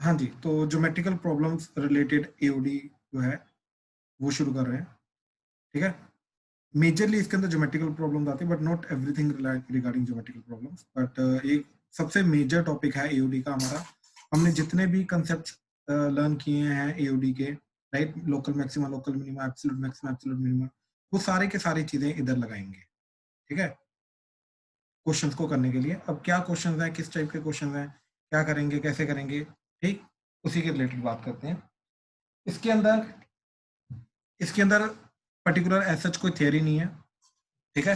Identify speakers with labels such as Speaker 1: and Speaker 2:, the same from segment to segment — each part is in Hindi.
Speaker 1: हाँ जी, तो ज्योमेट्रिकल प्रॉब्लम्स रिलेटेड एओडी जो है वो शुरू कर रहे हैं, ठीक है? मेजरली इसके अंदर ज्योमेट्रिकल प्रॉब्लम्स आती है, but not everything regarding geometrical problems, but एक सबसे मेजर टॉपिक है एओडी का हमारा। हमने जितने भी कंसेप्ट लर्न किए हैं एओडी के, right, local maxima, local minima, absolute maxima, absolute minima, वो सारे के सारी चीजें इधर लगाएंगे, ठीक है, क्वेश्चंस को करने के लिए। अब क्या क्वेश्चंस हैं, किस टाइप के क्वेश्चंस हैं, क्या करेंगे, कैसे करेंगे, ठीक, उसी के रिलेटेड बात करते हैं। इसके अंदर इसके अंदर पर्टिकुलर एज कोई थियरी नहीं है, ठीक है,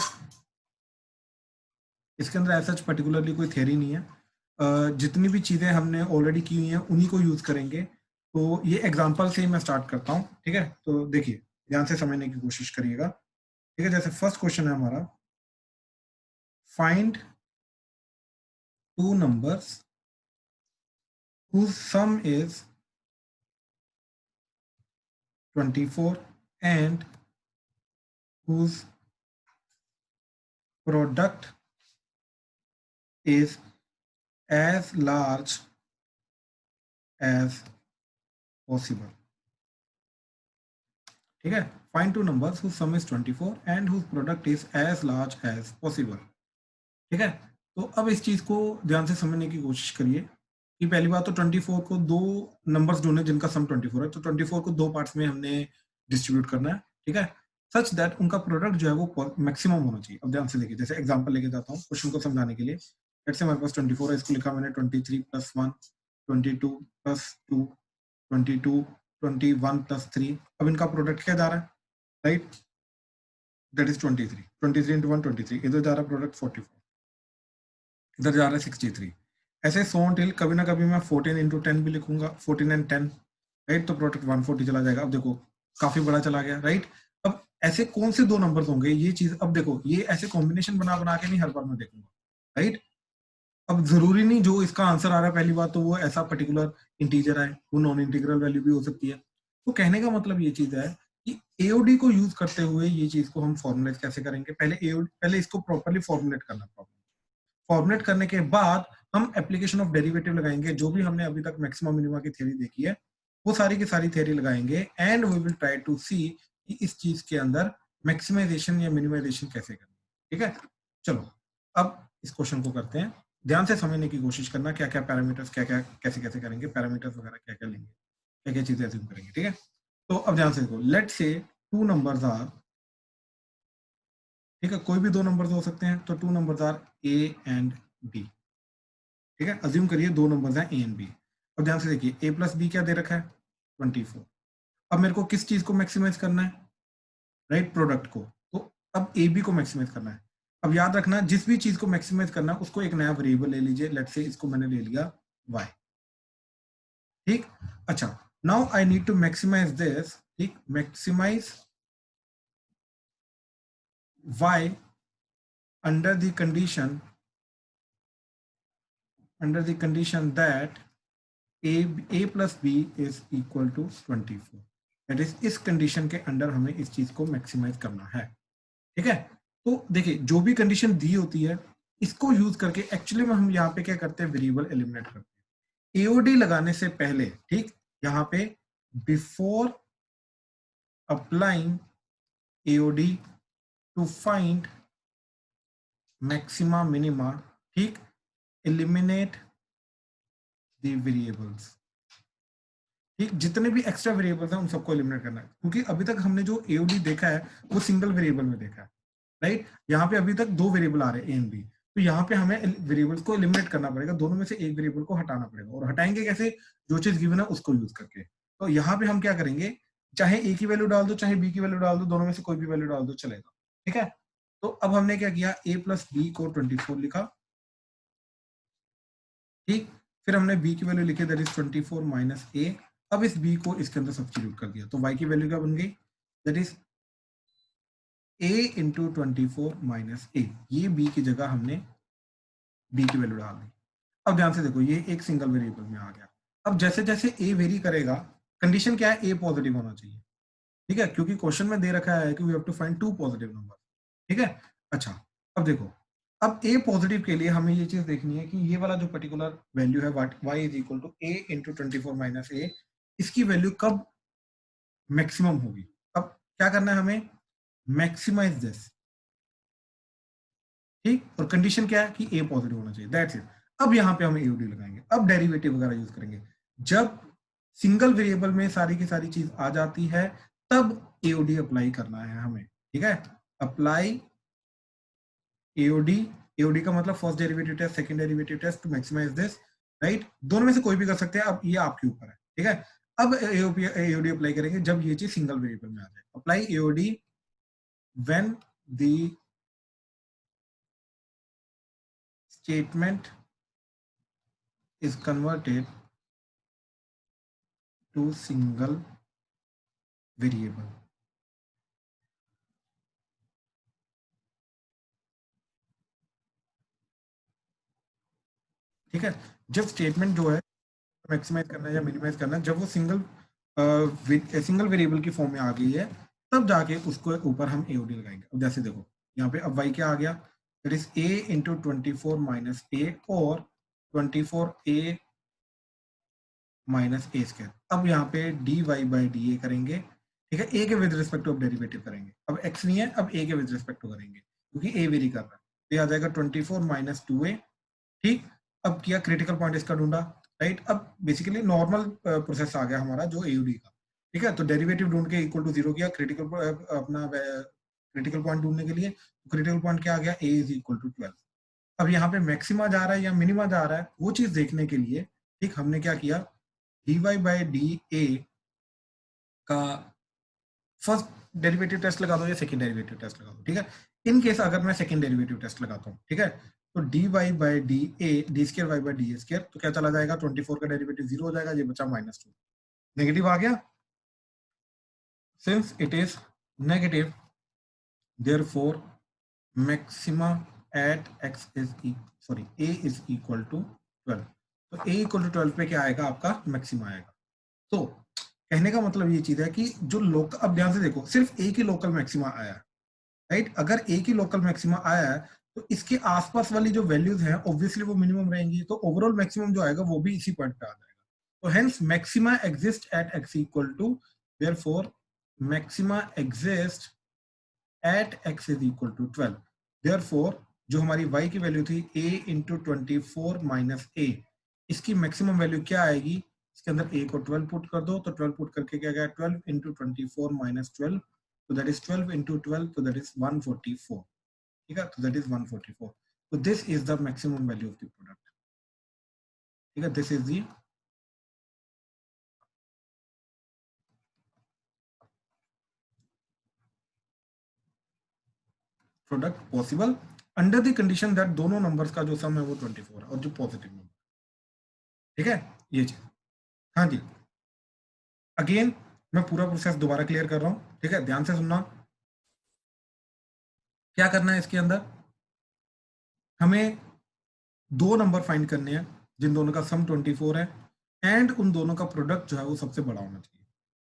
Speaker 1: इसके अंदर एज पर्टिकुलरली कोई थियरी नहीं है। जितनी भी चीजें हमने ऑलरेडी की हुई हैं उन्हीं को यूज करेंगे। तो ये एग्जांपल से ही मैं स्टार्ट करता हूँ, ठीक है, तो देखिए ध्यान से समझने की कोशिश करिएगा, ठीक है। जैसे फर्स्ट क्वेश्चन है हमारा, find two numbers whose sum is 24 and whose product is as large as possible, ठीक है। Find two numbers whose sum is 24 and whose product is as large as possible, ठीक है। तो अब इस चीज को ध्यान से समझने की कोशिश करिए कि पहली बात तो 24 को दो नंबर्स ढूंढने जिनका सम 24 है, तो 24 को दो पार्ट्स में हमने डिस्ट्रीब्यूट करना है, ठीक है, सच दैट उनका प्रोडक्ट जो है वो मैक्सिमम होना चाहिए। अब ध्यान से देखिए, जैसे एग्जांपल लेके जाता हूँ क्वेश्चन को समझाने के लिए। लेट्स से हमारे पास 24 है, इसको लिखा मैंने 23 प्लस 1, 22 प्लस 2, 22, 21 प्लस 3। अब इनका प्रोडक्ट क्या जा रहा है, राइट, दैट इज 23, 23 इंटू 1 23, इधर जा रहा है प्रोडक्ट 44, इधर जा रहा है 63। ऐसे सो टिल कभी ना कभी मैं 14 इंटू 10 भी लिखूंगा, 14 एंड 10, राइट, तो प्रोडक्ट 140 चला जाएगा। अब देखो काफी बड़ा चला गया, राइट। अब ऐसे कौन से दो नंबर्स होंगे, ये चीज अब देखो, ये ऐसे कॉम्बिनेशन बना बना के नहीं हर बार मैं देखूंगा, राइट। अब जरूरी नहीं जो इसका आंसर आ रहा है पहली बात तो वो ऐसा पर्टिकुलर इंटीजर है, वो नॉन इंटीग्रल वैल्यू भी हो सकती है। तो कहने का मतलब ये चीज है कि एओडी को यूज करते हुए ये चीज को हम फॉर्मुलेट कैसे करेंगे, पहले इसको प्रॉपर्ली फॉर्मुलेट करना, फॉर्मुलेट करने के बाद हम एप्लीकेशन ऑफ डेरिवेटिव लगाएंगे, जो भी हमने अभी तक मैक्सिमम मिनिमा की थ्योरी देखी है वो सारी की सारी थ्योरी लगाएंगे, and we will try to see कि इस चीज के अंदर मैक्सिमाइजेशन या मिनिमाइजेशन कैसे करना, ठीक है। चलो अब इस क्वेश्चन को करते हैं, ध्यान से समझने की कोशिश करना, क्या क्या पैरामीटर्स, क्या क्या कैसे कैसे करेंगे, पैरामीटर्स वगैरह क्या क्या लेंगे, क्या क्या चीजें एज्यूम करेंगे, ठीक है। तो अब ध्यान से देखो, let's say to numbers are, ठीक है, कोई भी दो नंबर्स हो सकते हैं, तो two numbers are A and B, ठीक है, अज्यूम करिए दो नंबर्स हैं ए एंड बी। और ध्यान से देखिए ए प्लस बी क्या दे रखा है 24। अब मेरे को किस चीज को मैक्सिमाइज करना है, राइट, प्रोडक्ट को। तो अब ए बी को मैक्सिमाइज करना है। अब याद रखना जिस भी चीज को मैक्सिमाइज करना है उसको एक नया वेरिएबल ले लीजिए, लेट्स से इसको मैंने ले लिया y, ठीक। अच्छा, now I need to maximise this, ठीक, maximise y under the condition that a plus b is equal to 24, that is इस कंडीशन के अंडर हमें इस चीज को मैक्सिमाइज करना है, ठीक है। तो देखिए जो भी कंडीशन दी होती है इसको यूज करके एक्चुअली में हम यहाँ पे क्या करते हैं, वेरिएबल एलिमिनेट करते हैं एओडी लगाने से पहले, ठीक, यहाँ पे before applying AOD to find maxima minima, ठीक, एलिमिनेट द वेरिएबल्स, ठीक, जितने भी एक्स्ट्रा वेरिएबल्स हैं उन सबको एलिमिनेट करना है, क्योंकि अभी तक हमने जो एओडी देखा है वो सिंगल वेरिएबल में देखा है, राइट। यहाँ पे अभी तक दो वेरिएबल आ रहे हैं ए एंड बी, तो यहाँ पे हमें वेरिएबल्स को एलिमिनेट करना पड़ेगा, दोनों में से एक वेरिएबल को हटाना पड़ेगा, और हटाएंगे कैसे, जो चीज गिवन है उसको यूज करके। तो यहाँ पे हम क्या करेंगे, चाहे ए की वैल्यू डाल दो चाहे बी की वैल्यू डाल दो, दोनों में से कोई भी वैल्यू डाल दो चलेगा, ठीक है। तो अब हमने क्या किया, ए प्लस बी को 24 लिखा, ठीक, फिर हमने बी की वैल्यू लिखी दैट इज 24 माइनस ए। अब इस बी को इसके अंदर सब्स्टिट्यूट कर दिया, तो y की वैल्यू क्या बन गई, that is a into 24 minus A, ये b की जगह हमने b की वैल्यू डाल दी। अब ध्यान से देखो ये एक सिंगल वेरिएबल में आ गया। अब जैसे जैसे a वेरी करेगा, कंडीशन क्या है, a पॉजिटिव होना चाहिए, ठीक है, क्योंकि क्वेश्चन में दे रखा है कि we have to find two positive number, ठीक है। अच्छा अब देखो अब ए पॉजिटिव के लिए हमें ये चीज देखनी है कि ये वाला जो पर्टिकुलर वैल्यू है y is equal to a into 24 minus A, इसकी वैल्यू कब मैक्सिमम होगी। अब क्या करना है हमें, मैक्सिमाइज दिस, ठीक, और कंडीशन क्या है कि ए पॉजिटिव होना चाहिए, दैट्स इट। अब यहाँ पे हम एओडी लगाएंगे, अब डेरिवेटिव वगैरह यूज करेंगे। जब सिंगल वेरिएबल में सारी की सारी चीज आ जाती है तब एओडी अप्लाई करना है हमें, ठीक है। अप्लाई एओडी, एओडी का मतलब first derivative test, second derivative test to maximise this, right. दोनों में से कोई भी कर सकते हैं, अब ये आपके ऊपर है, ठीक है। अब एओडी अप्लाई करेंगे जब ये चीज सिंगल वेरिएबल में आ जाए। Apply AOD when the statement is converted to single variable, ठीक है। जब स्टेटमेंट जो है मैक्सिमाइज करना है या मिनिमाइज करना है, जब वो सिंगल वेरिएबल की फॉर्म में आ गई है तब जाके उसको ऊपर हम एओडी लगाएंगे। अब जैसे देखो यहाँ पे अब वाई क्या आ गया, that is A into 24 minus A और 24 ए माइनस ए स्क्वायर। अब यहाँ पे D Y by D A करेंगे, ठीक है। ए के विद रिस्पेक्ट टू अब डेरिवेटिव करेंगे, अब एक्स नहीं है, अब ए के विद रिस्पेक्ट टू करेंगे क्योंकि ए वेरी कर रहा है। तो ये आ जाएगा 24 माइनस 2a, ठीक। अब किया क्रिटिकल पॉइंट इसका ढूंढा, राइट। अब बेसिकली नॉर्मल प्रोसेस आ गया हमारा जो एयूडी का, ठीक है। तो डेरिवेटिव ढूंढ के इक्वल टू 0 किया, क्रिटिकल अपना क्रिटिकल पॉइंट ढूंढने के लिए, तो क्रिटिकल पॉइंट क्या आ गया, ए इज इक्वल टू 12। अब यहाँ पे मैक्सिमा जा रहा है या मिनिमा जा रहा है वो चीज देखने के लिए, ठीक, हमने क्या किया, d Y by D a का फर्स्ट डेरिवेटिव टेस्ट लगा दो या सेकंड डेरिवेटिव टेस्ट लगा दो, ठीक है। इन केस अगर मैं सेकंड डेरिवेटिव टेस्ट लगाता हूँ, ठीक है, तो d Y by D a d square y by D a square, तो क्या चला जाएगा, 24 का डेरिवेटिव 0 हो जाएगा, ये बचा -2, नेगेटिव आ गया। Since it is negative therefore maxima at x is sorry a is equal to 12। तो ए इक्वल टू 12 पे क्या आएगा, आपका मैक्सिमा आएगा। तो कहने का मतलब ये चीज है कि जो लोकल, अब ध्यान से देखो, सिर्फ ए की लोकल मैक्सिमा आया है, राइट। अगर ए की लोकल मैक्सिमा आया है तो इसके आसपास वाली जो वैल्यूज हैं ऑब्वियसली वो मिनिमम रहेंगी, तो ओवरऑल मैक्सिमम जो आएगा वो भी इसी पॉइंट पे आ जाएगा। तो hence maxima exist at x equal to, therefore maxima exist at x is equal to 12। Therefore जो हमारी y की वैल्यू थी a इंटू 24 माइनस ए, इसकी मैक्सिमम वैल्यू क्या आएगी, इसके अंदर a को 12 पुट कर दो, तो 12 पुट करके क्या गया, 12 इंटू 24 माइनस 12, तो दैट इज 12 इंटू 12, तो दैट इज 144, ठीक है। तो दैट इज 144। तो this is the maximum value of the product, ठीक है। This is the product possible under the condition that दोनों नंबर्स का जो सम है वो 24 है और जो पॉजिटिव नंबर, ठीक है, ये चीज। हाँ जी, अगेन मैं पूरा प्रोसेस दोबारा क्लियर कर रहा हूँ, ठीक है, ध्यान से सुनना। क्या करना है इसके अंदर, हमें दो नंबर फाइंड करने हैं जिन दोनों का सम 24 है एंड उन दोनों का प्रोडक्ट जो है वो सबसे बड़ा होना चाहिए।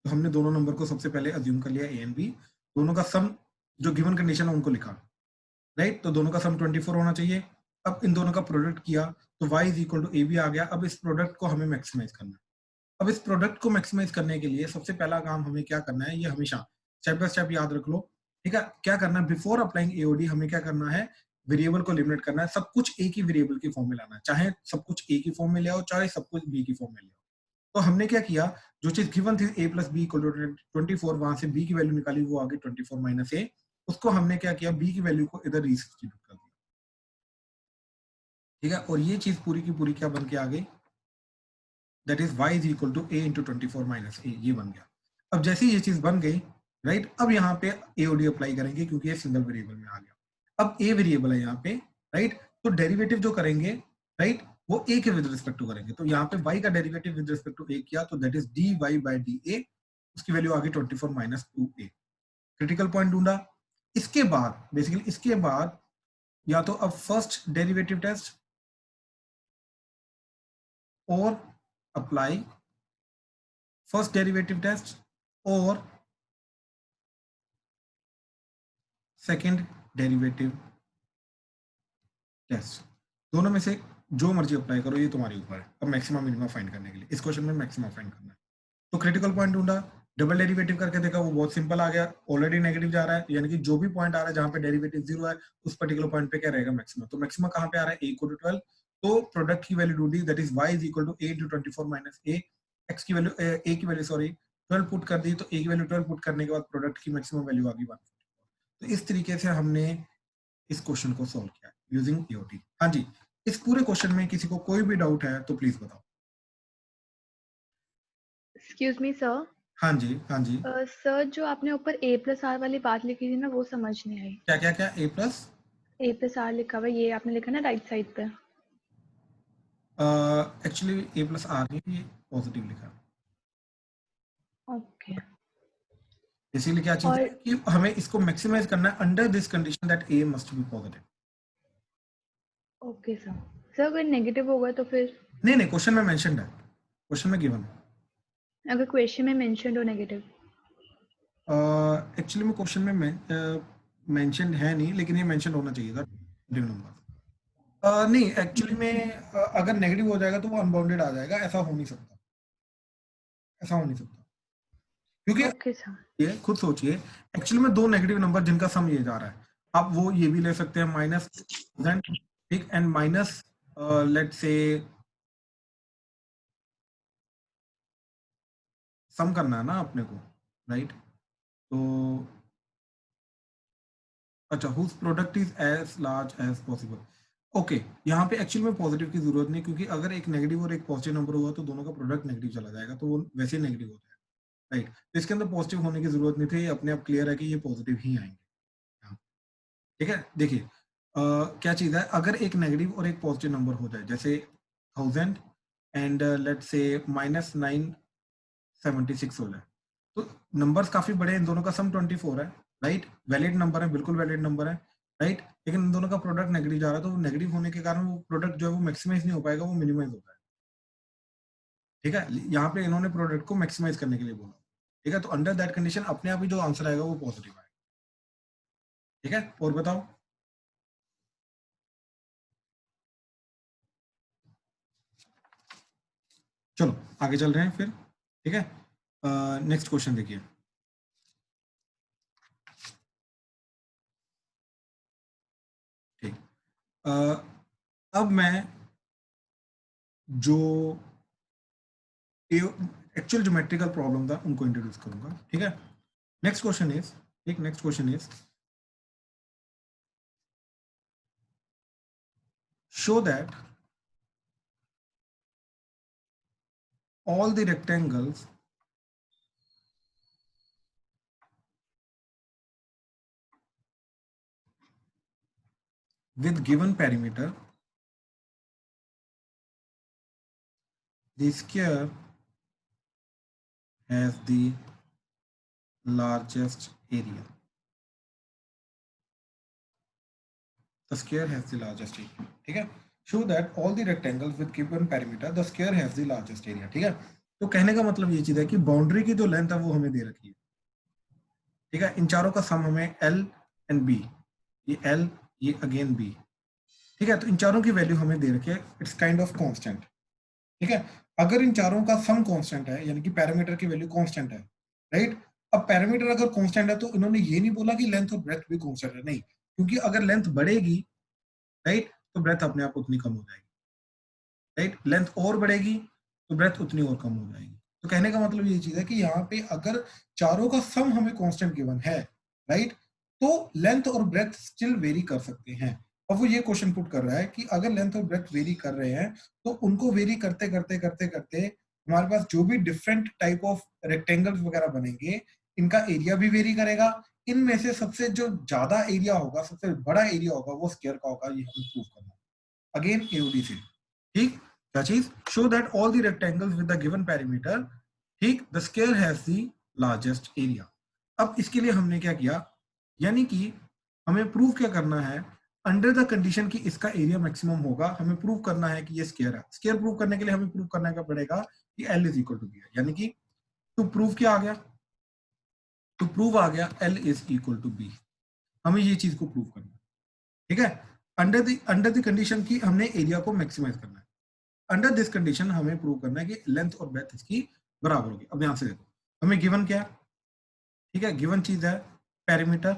Speaker 1: तो हमने दोनों नंबर को सबसे पहले अज्यूम कर लिया ए एंड बी, दोनों का सम जो गिवन कंडीशन है उनको लिखा, राइट। तो दोनों का सम 24 होना चाहिए। अब इन दोनों का प्रोडक्ट किया तो y is equal to A B आ गया। अब इस प्रोडक्ट को हमें मैक्सिमाइज करना है। अब इस प्रोडक्ट को मैक्सिमाइज करने के लिए सबसे पहला काम हमें क्या करना है, ये हमेशा स्टेप बाय स्टेप याद रख लो, ठीक है। क्या करना है, बिफोर अप्लाइंग एओडी हमें क्या करना है, वेरिएबल को एलिमिनेट करना है। सब कुछ ए की वेरिएबल की फॉर्म में लाना है, चाहे सब कुछ ए की फॉर्म में ले आओ, चाहे सब कुछ बी की फॉर्म में ले आओ। तो हमने क्या किया, जो चीज गिवन थी a plus b equal to 24, वहां से b की वैल्यू निकाली, वो आ गई 24 माइनस ए। उसको हमने क्या किया, b की वैल्यू को इधर रीसब्स्टिट्यूट कर दिया, ठीक है। और ये चीज पूरी की पूरी क्या बन के आ गई, that is y is equal to a into 24 minus A, ये बन गया। अब जैसे ये चीज बन गई, राइट, अब यहाँ पे एओडी अप्लाई करेंगे क्योंकि ये सिंगल वेरिएबल में आ गया। अब ए वेरिएबल है यहाँ पे, राइट, तो डेरिवेटिव जो करेंगे, राइट, वो ए के विद रिस्पेक्ट टू करेंगे। तो यहाँ पे y का derivative with respect to a किया, तो that is d Y by D a, उसकी वैल्यू आ गई 24 माइनस 2a। क्रिटिकल पॉइंट ढूंढा। इसके बाद बेसिकली इसके बाद या तो अब फर्स्ट डेरिवेटिव टेस्ट और अप्लाई फर्स्ट डेरिवेटिव टेस्ट और सेकंड डेरिवेटिव टेस्ट, दोनों में से जो मर्जी अप्लाई करो, ये तुम्हारे ऊपर है। अब मैक्सिमम मिनिमम फाइंड करने के लिए इस क्वेश्चन में मैक्सिमम फाइंड करना है। तो क्रिटिकल पॉइंट ढूंढा, डबल डेरिवेटिव करके देखा, वो बहुत सिंपल आ गया, ऑलरेडी नेगेटिव जा रहा है, यानी कि जो भी पॉइंट आ रहा है जहां पे डेरिवेटिव 0 है उस पर्टिकुलर पॉइंट पे क्या रहेगा, मैक्सिमम। तो मैक्सिमम कहां पे आ रहा है, a = 12। तो प्रोडक्ट की वैल्यू ढूंढी, that is y = a × 24 - a, x की वैल्यू a की वैल्यू सॉरी 12 पुट कर दी, तो a की वैल्यू 12 पुट करने के बाद प्रोडक्ट की मैक्सिमम वैल्यू आ गई 1। तो इस तरीके से हमने इस क्वेश्चन को सॉल्व किया यूजिंग EOT। हाँ जी, इस पूरे क्वेश्चन में किसी को कोई भी डाउट है तो प्लीज बताओ।
Speaker 2: Excuse me sir.
Speaker 1: हाँ जी, हाँ जी।
Speaker 2: सर जो आपने ऊपर a+r वाली बात लिखी थी ना, वो समझ नहीं आई।
Speaker 1: क्या क्या क्या a+?
Speaker 2: a+r लिखा हुआ है, ये आपने लिखा ना राइट साइड पे।
Speaker 1: एक्चुअली a+r नहीं, पॉजिटिव लिखा।
Speaker 2: ओके।
Speaker 1: इसीलिए क्या चीज
Speaker 2: और
Speaker 1: है कि हमें इसको मैक्सिमाइज करना है under this condition that a must be positive.
Speaker 2: Okay sir. Sir अगर नेगेटिव होगा तो फिर?
Speaker 1: नहीं नहीं, क्वेश्चन में मेंशन्ड है, क्वेश्चन में गिवन है।
Speaker 2: अगर क्वेश्चन में मेंशन हो नेगेटिव?
Speaker 1: एक्चुअली में क्वेश्चन में मेंशन्ड है नहीं, लेकिन ये मेंशन होना चाहिए था नंबर। नहीं, एक्चुअली में अगर नेगेटिव हो जाएगा तो वो अनबाउंडेड आ जाएगा, ऐसा हो नहीं सकता, ऐसा हो नहीं सकता, क्योंकि
Speaker 2: ओके सर।
Speaker 1: ये खुद सोचिए, एक्चुअली में दो नेगेटिव नंबर जिनका सम ये जा रहा है, आप वो ये भी ले सकते हैं माइनस, ठीक, एंड माइनस लेट से सम करना है ना अपने को, राइट? तो अच्छा, whose product is as large as possible. Okay, यहाँ पे एक्चुअल में पॉजिटिव की जरूरत नहीं, क्योंकि अगर एक नेगेटिव और एक पॉजिटिव नंबर हुआ तो दोनों का प्रोडक्ट नेगेटिव चला जाएगा, तो वो वैसे ही नेगेटिव होता है, राइट? तो इसके अंदर पॉजिटिव होने की जरूरत नहीं थी, अपने आप क्लियर है कि ये पॉजिटिव ही आएंगे। हाँ, ठीक है। देखिए क्या चीज है, अगर एक नेगेटिव और एक पॉजिटिव नंबर हो जाए, जैसे 1000 एंड लेट से -976 हो जाए, तो नंबर्स काफी बड़े हैं, इन दोनों का सम 24 है, राइट? वैलिड नंबर है, बिल्कुल वैलिड नंबर है, राइट? लेकिन इन दोनों का प्रोडक्ट नेगेटिव जा रहा है, तो नेगेटिव होने के कारण वो प्रोडक्ट जो है वो मैक्सिमाइज नहीं हो पाएगा, वो मिनिमाइज होता है। ठीक है, यहाँ पे इन्होंने प्रोडक्ट को मैक्सिमाइज करने के लिए बोला। ठीक है, तो अंडर दैट कंडीशन अपने आप ही जो आंसर आएगा वो पॉजिटिव आएगा। ठीक है, और बताओ। चलो आगे चल रहे हैं फिर। ठीक है, नेक्स्ट क्वेश्चन देखिए। ठीक, अब मैं जो एक्चुअल ज्योमेट्रिकल प्रॉब्लम था उनको इंट्रोड्यूस करूंगा। ठीक है, नेक्स्ट क्वेश्चन इज, ठीक, next question is show that all the rectangles with given perimeter, the square has the largest area. The square has the largest area. ठीक है, show that all the rectangles with given perimeter, the square has the largest area. ठीक है, तो कहने का मतलब ये चीज है कि बाउंड्री की जो लेंथ है वो हमें दे रखी है। ठीक है, इन चारों का सम हमें L एंड B, ये L, ये अगेन B। ठीक है, तो इन चारों की वैल्यू हमें दे रखी है, इट्स काइंड ऑफ कांस्टेंट। ठीक है, अगर इन चारों का सम कांस्टेंट है, यानी कि पैरामीटर की वैल्यू कांस्टेंट है, राइट? अब पैरामीटर अगर कांस्टेंट है तो इन्होंने ये नहीं बोला कि लेंथ और ब्रेथ भी कांस्टेंट है, नहीं, क्योंकि अगर लेंथ बढ़ेगी, राइट, तो ब्रेथ अपने आप उतनी कम हो जाएगी, राइट? लेंथ और बढ़ेगी तो ब्रेथ उतनी और कम हो जाएगी। तो कहने का मतलब ये चीज है कि यहाँ पे अगर चारों का सम हमें कांस्टेंट गिवन है, राइट, तो लेंथ और ब्रेथ स्टिल वेरी कर सकते हैं। अब वो ये क्वेश्चन पुट कर रहा है कि अगर लेंथ और ब्रेथ वेरी कर रहे हैं तो उनको वेरी करते करते करते करते हमारे पास जो भी डिफरेंट टाइप ऑफ रेक्टेंगल्स वगैरह बनेंगे, इनका एरिया भी वेरी करेगा। इनमें से सबसे जो ज्यादा एरिया होगा, सबसे बड़ा एरिया होगा, वो स्क्वायर का होगा। ये हमें प्रूव करना है अगेन एओडी से। ठीक, क्या चीज, show that all the rectangles with the given perimeter, ठीक, the square has the largest area. अब इसके लिए हमने क्या किया, यानी कि हमें प्रूव क्या करना है, अंडर द कंडीशन कि इसका एरिया मैक्सिमम होगा, हमें प्रूव करना है कि ये स्क्वायर है। स्क्वायर प्रूव करने के लिए हमें प्रूव करना क्या पड़ेगा कि L is equal to b, यानी कि टू प्रूव क्या आ गया, टू प्रूव आ गया L is equal to b. हमें ये चीज को प्रूव करना है। ठीक है, अंडर द कंडीशन की हमने एरिया को मैक्सिमाइज करना है। अंडर दिस कंडीशन हमें प्रूव करना है कि लेंथ और ब्रेथ इसकी बराबर होगी। अब ध्यान से देखो, हमें गिवन क्या है, ठीक है, गिवन चीज है पेरीमीटर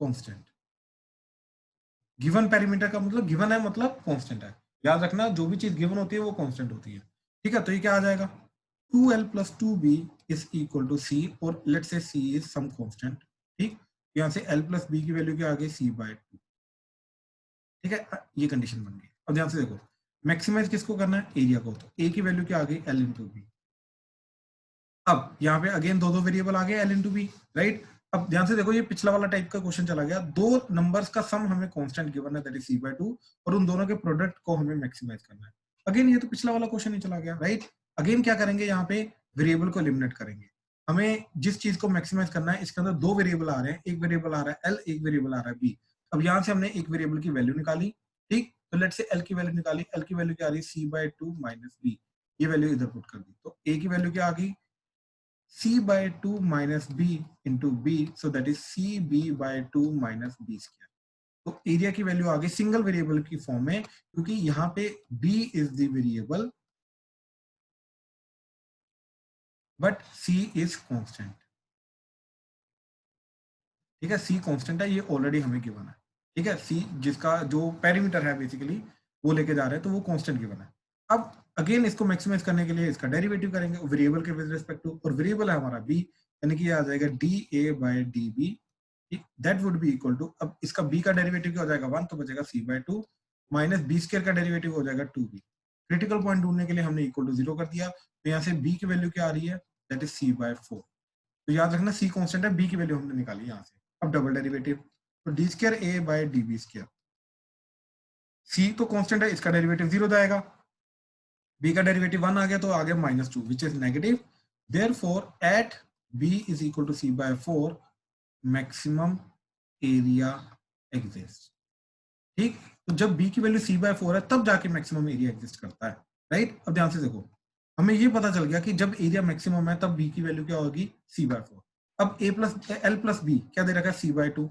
Speaker 1: कांस्टेंट। गिवन पेरीमीटर का मतलब गिवन है मतलब कांस्टेंट है। याद रखना जो भी चीज गिवन होती है वो कांस्टेंट होती है, ठीक है। तो ये क्या आ जाएगा, 2l plus 2b is equal to c, और let's say c is some constant, ठीक। यहाँ से l plus b की वैल्यू क्या आ गई, c/2, ठीक है। ये कंडीशन बन गई। अब ध्यान से देखो, मैक्सिमाइज किसको करना है, एरिया को। तो a की वैल्यू क्या आ गई, l इंटू बी। अब यहाँ पे अगेन दो वेरिएबल आ गए, l इंटू बी, राइट। अब ध्यान से देखो, ये पिछला वाला टाइप का क्वेश्चन चला गया। दो नंबर्स का सम हमें कांस्टेंट गिवन है, दैट इज c/2, और उन दोनों के प्रोडक्ट को हमें मैक्सिमाइज करना है। अगेन ये तो पिछला वाला क्वेश्चन ही चला गया, राइट। अगेन क्या करेंगे, यहाँ पे वेरिएबल को एलिमिनेट करेंगे। हमें जिस चीज को मैक्सिमाइज करना है, इसके अंदर दो वेरिएबल आ रहे हैं, एक वेरिएबल आ रहा है l, एक वेरिएबल आ रहा है b। अब यहाँ से हमने एक वेरिएबल की वैल्यू निकाली, ठीक। तो लेट से l की वैल्यू निकाली, l की वैल्यू क्या आ रही है, c/2 माइनस b। ये वैल्यू इधर पुट कर दी, तो a की वैल्यू क्या आ गई, c/2 minus b into b, so that is cb/2 minus b square। तो एरिया की वैल्यू आ गई सिंगल वेरिएबल की फॉर्म में, क्योंकि यहाँ पे b is the variable but c is constant, ठीक है। c कांस्टेंट है, ये ऑलरेडी हमें गिवन है, ठीक है। c जिसका जो पेरीमीटर है बेसिकली वो लेके जा रहे हैं, तो वो कांस्टेंट गिवन है। अब अगेन इसको मैक्सिमाइज करने के लिए इसका डेरिवेटिव करेंगे वेरिएबल के विद रिस्पेक्ट टू, और वेरिएबल है हमारा b, यानी कि ये आ जाएगा dA/db, that would be equal to, अब इसका b का डेरिवेटिव क्या हो जाएगा 1, तो बचेगा c/2 माइनस b स्क्वायर का डेरिवेटिव हो जाएगा 2b। क्रिटिकल पॉइंट ढूंढने के लिए हमने इक्वल टू 0 कर दिया, तो यहाँ से b की वैल्यू क्या आ रही है, दैट इज c/4। तो याद रखना c कांस्टेंट है, b की वैल्यू हमने निकाली यहाँ से। अब डबल डेरिवेटिव, तो d square a/db square, c तो कांस्टेंट है, इसका डेरिवेटिव 0 जाएगा, b का डेरिवेटिव 1 आ गया, तो आ गया -2 which is negative. Therefore at b is equal to c/4 maximum area exist, ठीक। तो जब b की वैल्यू c/4 है तब जाके मैक्सिमम एरिया एग्जिस्ट करता है, राइट। अब ध्यान से देखो, हमें ये पता चल गया कि जब एरिया मैक्सिमम है तब b की वैल्यू क्या होगी, c/4। अब l प्लस b क्या दे रखा है, c/2।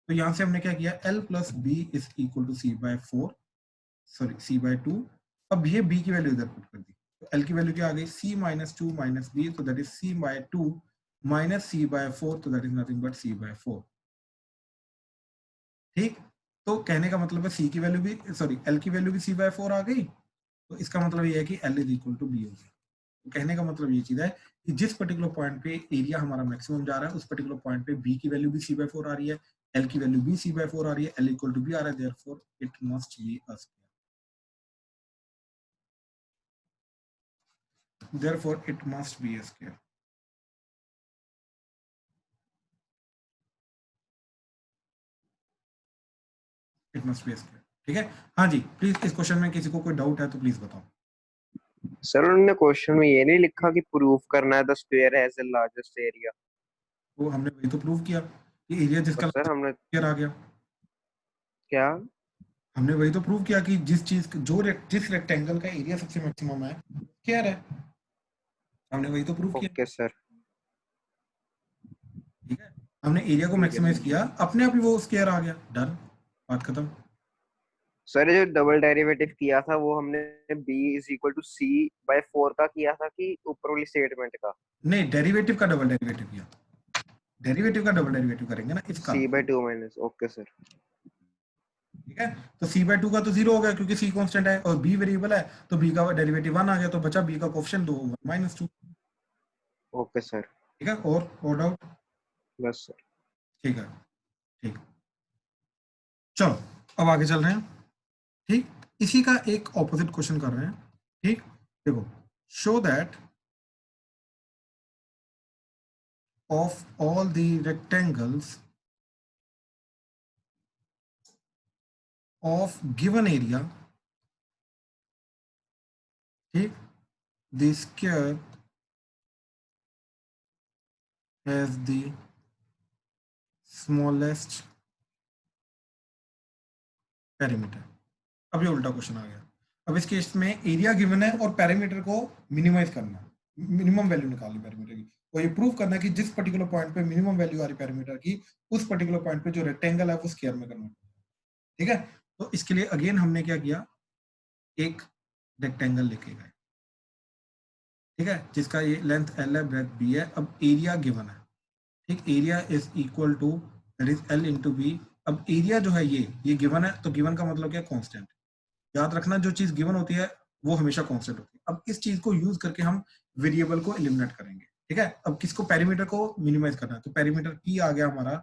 Speaker 1: तो यहां से हमने क्या किया, l plus B is equal to c/4, sorry c/2। अब ये b की वैल्यू इधर पुट कर दी, तो l की वैल्यू क्या आ गई, c-2 माइनस b, तो that is c/2 minus c/4, तो that is nothing but c/4, ठीक। तो कहने का मतलब है c की वैल्यू भी, सॉरी l की वैल्यू भी c/4 आ गई, तो इसका मतलब ये है कि l is equal to b हो गया। तो कहने का मतलब ये चीज है कि जिस पर्टिकुलर पॉइंट पे एरिया हमारा मैक्सिमम जा रहा है, उस पर्टिकुलर पॉइंट पे b की वैल्यू भी c/4 आ रही है, l की वैल्यू भी c/4 आ रही है, l इक्वल टू b आ रहा है, therefore it must be a square, therefore it must be a square, it must be a square, ठीक है। हाँ जी, प्लीज इस क्वेश्चन में किसी को कोई डाउट है तो प्लीज बताओ।
Speaker 3: सर उन्होंने क्वेश्चन में ये नहीं लिखा कि प्रूफ करना है the square has the largest area.
Speaker 1: वो हमने वही तो प्रूव किया कि एरिया जिसका
Speaker 3: पर सर हमने
Speaker 1: स्क्वायर आ गया,
Speaker 3: क्या,
Speaker 1: हमने वही तो प्रूव किया कि जिस चीज जिस रेक्टेंगल का एरिया सबसे मैक्सिमम है स्क्वायर है, हमने वही तो प्रूव किया,
Speaker 3: ओके सर,
Speaker 1: ठीक है। हमने एरिया को
Speaker 3: ठीक है
Speaker 1: मैक्सिमाइज
Speaker 3: सर।
Speaker 1: किया, अपने आप ही वो स्क्वायर आ गया, डन, बात खत्म।
Speaker 3: सर जो डबल डेरिवेटिव किया था वो हमने b is equal to c/4 का किया था कि ऊपर वाली स्टेटमेंट का,
Speaker 1: नहीं, डेरिवेटिव का डबल डेरिवेटिव किया, डेरिवेटिव का डबल डेरिवेटिव करेंगे ना इसका,
Speaker 3: c/2 माइनस, ओके सर।
Speaker 1: ठीक है। तो c/2 का तो 0 हो गया क्योंकि c कांस्टेंट है और b वेरिएबल है, तो b का डेरिवेटिव 1 आ गया, तो बचा b का कोएफिशिएंट 2 -2,
Speaker 3: ओके सर,
Speaker 1: ठीक है। और डाउट,
Speaker 3: बस सर।
Speaker 1: ठीक है, ठीक, चलो अब आगे चल रहे हैं, ठीक। इसी का एक ऑपोजिट क्वेश्चन कर रहे हैं, ठीक। देखो, show that of all the rectangles of given area, ठीक, the square has the smallest perimeter। अब ये उल्टा क्वेश्चन आ गया। अब इस केस में एरिया गिवन है और पैरामीटर को मिनिमाइज करना है, मिनिमम वैल्यू निकालनी पैरामीटर की, और ये प्रूव करना है कि जिस पर्टिकुलर पॉइंट पे मिनिमम वैल्यू आ रही पैरामीटर की, उस पर्टिकुलर पॉइंट पे जो रेक्टेंगल है वो स्क्वायर में करना है। ठीक है, तो इसके लिए अगेन हमने क्या किया, एक रेक्टेंगल लेके गए, ठीक है, जिसका ये लेंथ L है, ब्रेथ B है। अब एरिया गिवन है, ठीक, area is equal to that is L into b. अब एरिया जो है ये गिवन है, तो गिवन का मतलब क्या, कांस्टेंट। याद रखना जो चीज गिवन होती है वो हमेशा कांस्टेंट होती है। अब इस चीज को यूज करके हम वेरिएबल को एलिमिनेट करेंगे, ठीक है। अब किसको, पेरीमीटर को मिनिमाइज करना है, तो पेरीमीटर P आ गया हमारा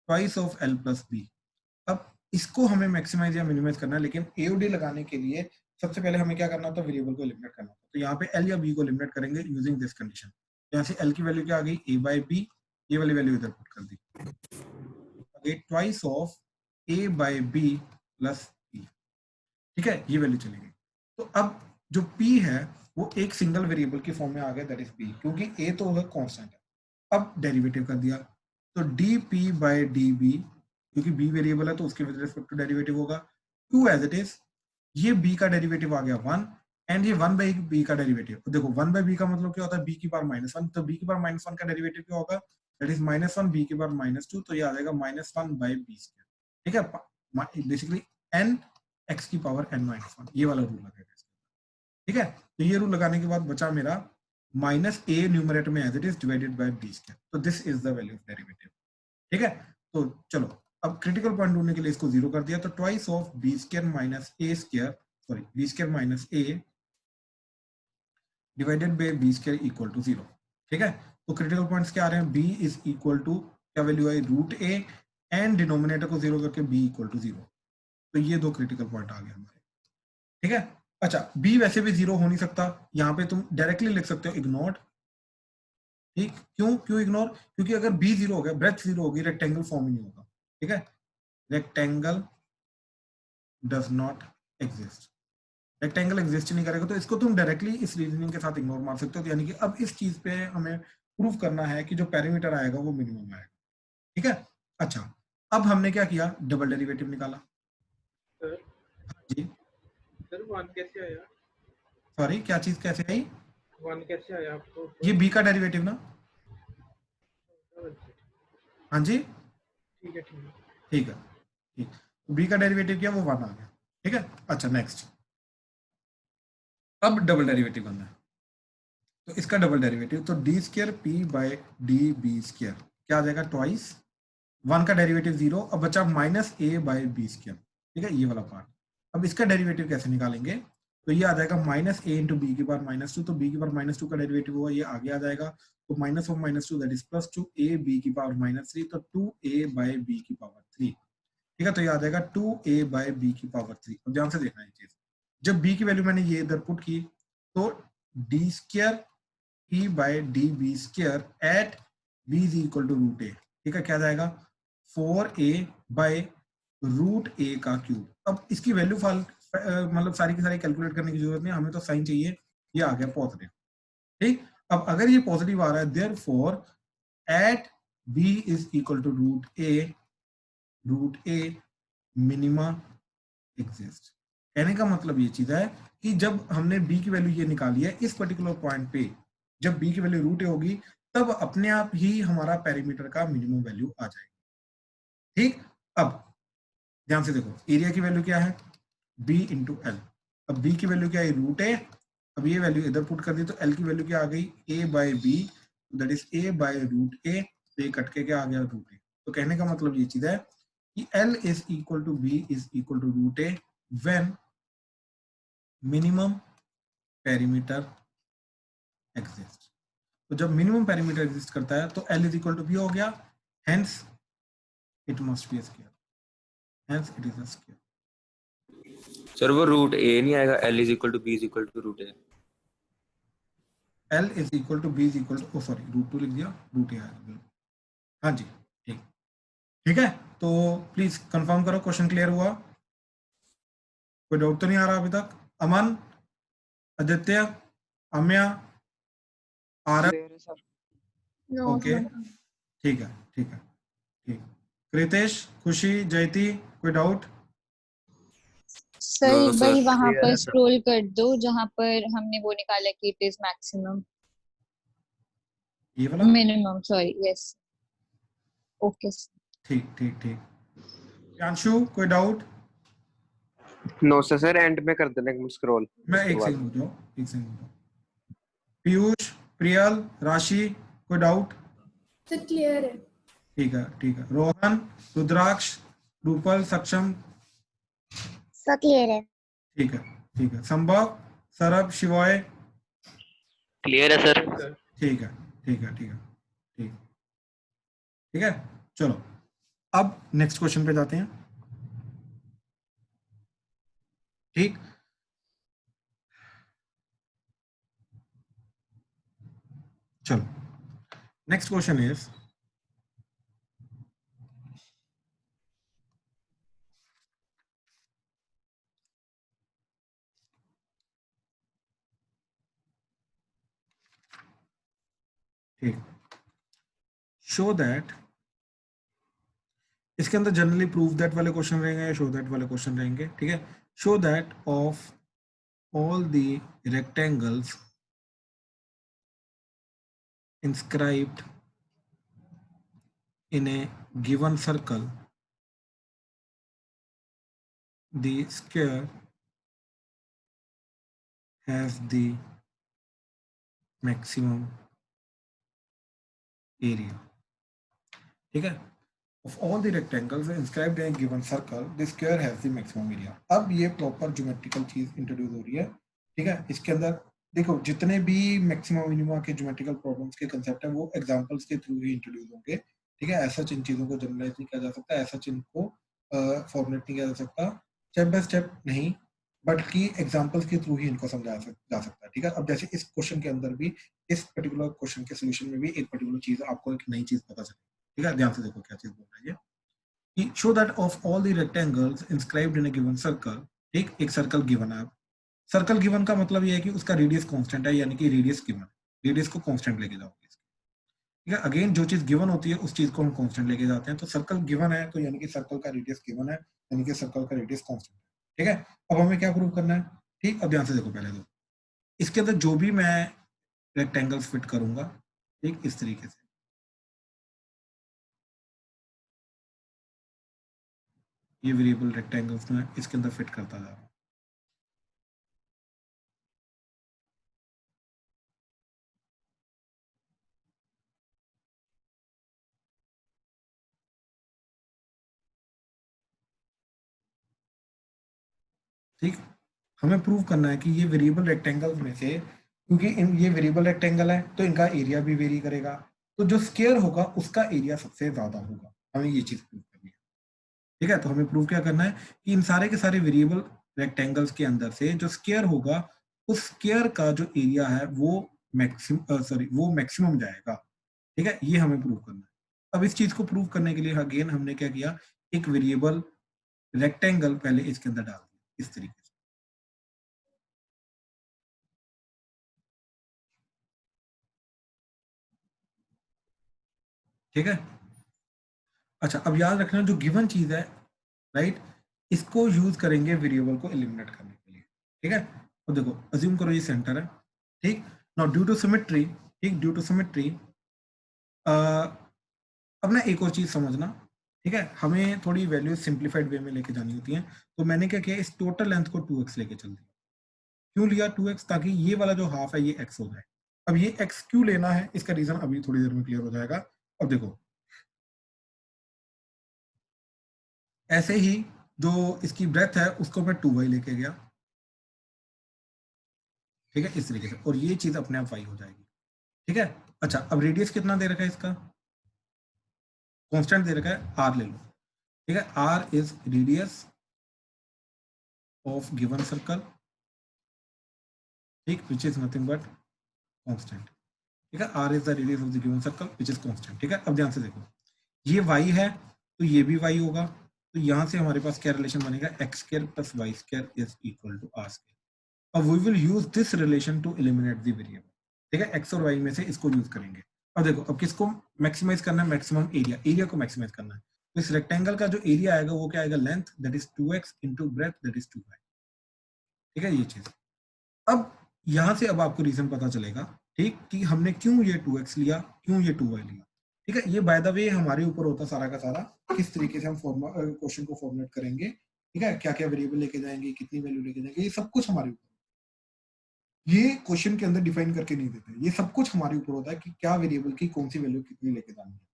Speaker 1: twice of L plus b. अब इसको हमें मैक्सिमाइज या मिनिमाइज करना है, लेकिन एओडी लगाने के लिए सबसे पहले हमें क्या करना होता है, वेरिएबल को एलिमिनेट करना होता है। तो यहाँ पे L या B को एलिमिनेट करेंगे यूजिंग दिस कंडीशन। यहाँ से L की वैल्यू क्या आ गई, A बाई बी, ये वाली वैल्यू इधर पुट कर दी, twice of A by B plus B, ठीक है, ये वैल्यू चली गई। तो अब जो P है वो एक सिंगल वेरिएबल की फॉर्म में आ गया, दैट इज P, क्योंकि A तो है कांस्टेंट है। अब डेरिवेटिव कर दिया, तो dP बाई dB, क्योंकि B वेरिएबल है तो उसके विद रिस्पेक्ट टू डेरिवेटिव होगा 2 एज इट इज। ये B का डेरिवेटिव आ गया 1, एंड ये 1 बाई B का डेरिवेटिव, देखो 1 बाई B का मतलब क्या होता है, B की पावर -1, तो B की पावर -1 का डेरिवेटिव क्या होगा, दैट इज -1 B की पावर -2, तो ये आ जाएगा -1 बाई B स्क्वायर, ठीक है, बेसिकली n x की पावर n-1, ये वाला रूल लगेगा, ठीक है। तो ये रूल लगाने के बाद बचा मेरा -a न्यूमरेटर में as it is divided by b square, तो this is the value of derivative, ठीक है। तो चलो अब क्रिटिकल पॉइंट ढूंढने के लिए इसको 0 कर दिया, तो twice of b square minus a square, sorry b square minus a divided by b square equal to 0, ठीक है। तो क्रिटिकल पॉइंट्स क्या आ रहे हैं, b इज इक्वल टू क्या वैल्यू है, √a, एंड डिनोमिनेटर को 0 करके b इक्वल टू 0, तो ये दो क्रिटिकल पॉइंट आ गए हमारे, ठीक है। अच्छा, b वैसे भी 0 हो नहीं सकता, यहाँ पे तुम डायरेक्टली लिख सकते हो इग्नोर्ड, ठीक, क्यों इग्नोर, क्योंकि अगर b 0 हो गया, ब्रेथ 0 होगी, रेक्टेंगल फॉर्म ही नहीं होगा, ठीक है, rectangle does not exist, rectangle exist नहीं करेगा, तो इसको तुम डायरेक्टली इस रीजनिंग के साथ इग्नोर मार सकते हो। तो यानी कि अब इस चीज पे हमें प्रूव करना है कि जो पेरीमीटर आएगा वो मिनिमम आएगा, ठीक है। अच्छा, अब हमने क्या किया, डबल डेरिवेटिव निकाला,
Speaker 4: सर
Speaker 1: जी
Speaker 4: सर 1 कैसे आया,
Speaker 1: सॉरी, क्या चीज कैसे आई,
Speaker 4: 1 कैसे आया आपको,
Speaker 1: ये b का डेरिवेटिव ना, हाँ जी,
Speaker 4: ठीक है ठीक है।
Speaker 1: ठीक है, ठीक, b का डेरिवेटिव क्या, वो 1 आ गया, ठीक है। अच्छा नेक्स्ट, अब डबल डेरिवेटिव करना है, तो इसका डबल डेरिवेटिव, तो d square p by d b square क्या आ जाएगा, ट्वाइस 1 का डेरिवेटिव 0, अब बचा -a बाई बी स्क्र, ठीक है, ये वाला पार्ट। अब इसका डेरिवेटिव कैसे निकालेंगे, तो ये आ जाएगा -a इंटू बी की पावर -2, तो b की पावर -2 का डेरिवेटिव हुआ, ये आगे आ जाएगा, तो minus of -2 that is +2 a b की पावर -3, तो 2a बाई b की पावर 3, ठीक है, तो ये आ जाएगा 2a बाई b की पावर 3। अब ध्यान से देखना ये चीज, जब b की वैल्यू मैंने ये इधर पुट की, तो d square p by d b square at b is equal to √a, ठीक है, क्या जाएगा 4a बाई √a का क्यूब। अब इसकी वैल्यू मतलब सारी की सारी कैलकुलेट करने की जरूरत नहीं, हमें तो साइन चाहिए, ये आ गया पॉजिटिव, ठीक। अब अगर ये पॉजिटिव आ रहा है, therefore at b is equal to √a minima exist. कहने का मतलब ये चीज है कि जब हमने b की वैल्यू ये निकाली है इस पर्टिकुलर पॉइंट पे, जब b की वैल्यू √a होगी, तब अपने आप ही हमारा पेरीमीटर का मिनिमम वैल्यू आ जाएगी, ठीक। अब ध्यान से देखो, एरिया की वैल्यू क्या है, b इंटू एल, अब b की वैल्यू क्या है, √a, अब ये वैल्यू इधर पुट कर दी, तो l की वैल्यू क्या आ गई, a by b, that is a by √a, तो ये कट के क्या आ गया, √a। तो कहने का मतलब ये चीज है कि l is equal to b is equal to √a when minimum perimeter exist. तो जब मिनिमम पेरीमीटर एग्जिस्ट करता है तो l is equal to b हो गया, hence it must be a square, hence it is a square.
Speaker 5: Sir वो √a नहीं आएगा, l is equal to b is equal to √a,
Speaker 1: L is equal to b is equal to, sorry √2 लिख दिया, √a आएगा, हाँ जी, ठीक, ठीक है। तो प्लीज कंफर्म करो, क्वेश्चन क्लियर हुआ, कोई डाउट तो नहीं आ रहा अभी तक, अमन, आदित्य, अम्या, आरव,
Speaker 3: क्लियर है सर।
Speaker 2: नो
Speaker 1: ओके, ठीक है, ठीक है, ठीक, कृतेश, खुशी, जयती, कोई डाउट,
Speaker 6: सर
Speaker 5: नो
Speaker 6: एक बार
Speaker 5: सर,
Speaker 6: वहां
Speaker 3: क्लियर
Speaker 6: पर
Speaker 3: है सर।
Speaker 6: स्क्रॉल कर दो जहां पर हमने वो निकाला कि इट इज मैक्सिमम
Speaker 1: ये वाला,
Speaker 6: मिनिमम, सॉरी, यस, ओके।
Speaker 1: ठीक ठीक ठीक, प्रियांशु, कोई डाउट,
Speaker 3: नो सर, एंड में कर देना स्क्रॉल।
Speaker 1: मैं एक सेकंड रुक जाओ, एक सेकंड रुक जाओ। पीयूष, प्रियल, राशि, कोई डाउट?
Speaker 7: सर क्लियर है।
Speaker 1: ठीक है, ठीक है। रोहन, रुद्राक्ष, रूपल, सक्षम,
Speaker 8: सब क्लियर है।
Speaker 1: ठीक है, ठीक है। संभव, सरब, शिवाय,
Speaker 9: क्लियर है सर।
Speaker 4: सर
Speaker 1: ठीक है, ठीक है, ठीक है, ठीक, ठीक है। चलो अब नेक्स्ट क्वेश्चन पे जाते हैं। ठीक, चलो नेक्स्ट क्वेश्चन इज ठीक, शो दैट, इसके अंदर जनरली प्रूव दैट वाले क्वेश्चन रहेंगे या शो दैट वाले क्वेश्चन रहेंगे। ठीक है, show that of all the rectangles inscribed in a given circle, the square has the maximum area. ठीक है, of all the rectangles inscribed in a given circle, the square has the maximum area. अब ये प्रॉपर ज्योमेट्रिकल चीज इंट्रोड्यूस हो रही है। ठीक है, इसके अंदर देखो जितने भी मैक्सिमम मिनिमा के ज्योमेट्रिकल प्रॉब्लम्स के कंसेप्ट है वो एग्जांपल्स के थ्रू ही इंट्रोड्यूस होंगे। ठीक है, ऐसा इन चीजों को जनरलाइज नहीं किया जा सकता, ऐसा इनको फॉर्मुलेट नहीं किया जा सकता, स्टेप बाय स्टेप नहीं, बल्कि एग्जांपल्स के थ्रू ही इनको समझाया जा सकता है। ठीक है, अब जैसे इस क्वेश्चन के अंदर भी, इस पर्टिकुलर क्वेश्चन के सोल्यूशन में भी एक पर्टिकुलर चीज आपको एक नई चीज पता चले। ठीक है, ध्यान से देखो क्या चीज बोल रहा है ये, show that of all the rectangles inscribed in a given circle. ठीक, एक सर्कल गिवन है। सर्कल गिवन का मतलब ये है कि उसका रेडियस कांस्टेंट है, यानी कि रेडियस गिवन, रेडियस को कांस्टेंट लेके जाओगे। ठीक है, अगेन जो चीज गिवन होती है उस चीज को हम कांस्टेंट लेके जाते हैं। तो सर्कल गिवन है तो यानी कि सर्कल का रेडियस गिवन है, यानी कि सर्कल का रेडियस कांस्टेंट है। ठीक है, अब हमें क्या प्रूव करना है? ठीक, अब ध्यान से देखो, पहले तो इसके अंदर जो भी मैं रेक्टेंगल्स फिट करूंगा, ठीक इस तरीके से, ये वेरिएबल रेक्टेंगल्स में इसके अंदर फिट करता जा रहा हूं। ठीक, हमें प्रूव करना है कि ये वेरिएबल रेक्टेंगल्स में से, क्योंकि ये वेरिएबल रेक्टेंगल है तो इनका एरिया भी वेरी करेगा, तो जो स्क्वायर होगा उसका एरिया सबसे ज्यादा होगा। हमें ये चीज प्रूव करनी है। ठीक है, तो हमें प्रूव क्या करना है कि इन सारे के सारे वेरिएबल रेक्टेंगल्स के अंदर से जो स्क्वायर होगा उस स्क्वायर का जो एरिया है वो मैक्सिमम जाएगा। ठीक है, ये हमें प्रूव करना है। अब इस चीज को प्रूव करने के लिए अगेन हमने क्या किया, एक वेरिएबल रेक्टेंगल पहले इसके अंदर डाल दिया इस तरीके से। ठीक है, अच्छा अब याद रखना जो गिवन चीज है, राइट, इसको यूज करेंगे वेरिएबल को एलिमिनेट करने के लिए। ठीक है, अब देखो अज्यूम करो ये सेंटर है। ठीक, नाउ ड्यू टू सिमेट्री, ठीक ड्यू टू सिमेट्री, अब ना एक और चीज समझना। ठीक है, हमें थोड़ी वैल्यू सिंप्लीफाइड वे में लेके जानी होती है, तो मैंने क्या किया, इस टोटल लेंथ को 2x लेके चल दिया। क्यों लिया 2x? ताकि ये वाला जो हाफ है ये x हो जाए। अब ये x क्यों लेना है, इसका रीजन अभी थोड़ी देर में क्लियर हो जाएगा। अब देखो ऐसे ही जो इसकी ब्रेथ है उसको मैं 2y लेके गया। ठीक है, इस तरीके से, और ये चीज अपने आप y हो जाएगी। ठीक है, अच्छा अब रेडियस कितना दे रखा है, इसका कांस्टेंट दे रखा है, r ले लो। ठीक है, r is radius of given circle, ठीक, which is nothing but constant. ठीक है, r is the radius of the given circle which is constant. ठीक है, अब ध्यान से देखो, ये y है तो ये भी y होगा, तो यहां से हमारे पास क्या रिलेशन बनेगा, x square plus y square is equal to r square. अब we will use this relation to eliminate the variable. ठीक है, x और y में से इसको यूज करेंगे। अब देखो, अब किसको मैक्सिमाइज करना है, मैक्सिमम एरिया, एरिया को मैक्सिमाइज करना है। तो इस रेक्टेंगल का जो एरिया आएगा वो क्या आएगा, length that is 2x into breadth that is 2y। ठीक है, ये चीज। अब यहां से अब आपको रीजन पता चलेगा, ठीक, कि हमने क्यों ये 2x लिया, क्यों ये 2y लिया। ठीक है, ये बाय द वे हमारे ऊपर होता सारा का सारा, किस तरीके से हम क्वेश्चन को फॉर्मुलेट करेंगे ठीक है, क्या क्या वेरिएबल लेके जाएंगे, कितनी वैल्यू लेके जाएंगे, ये सब कुछ हमारे ऊपर, ये क्वेश्चन के अंदर डिफाइन करके नहीं देते, ये सब कुछ हमारे ऊपर होता है कि क्या वेरिएबल की कौन सी वैल्यू कितनी लेके जानी है।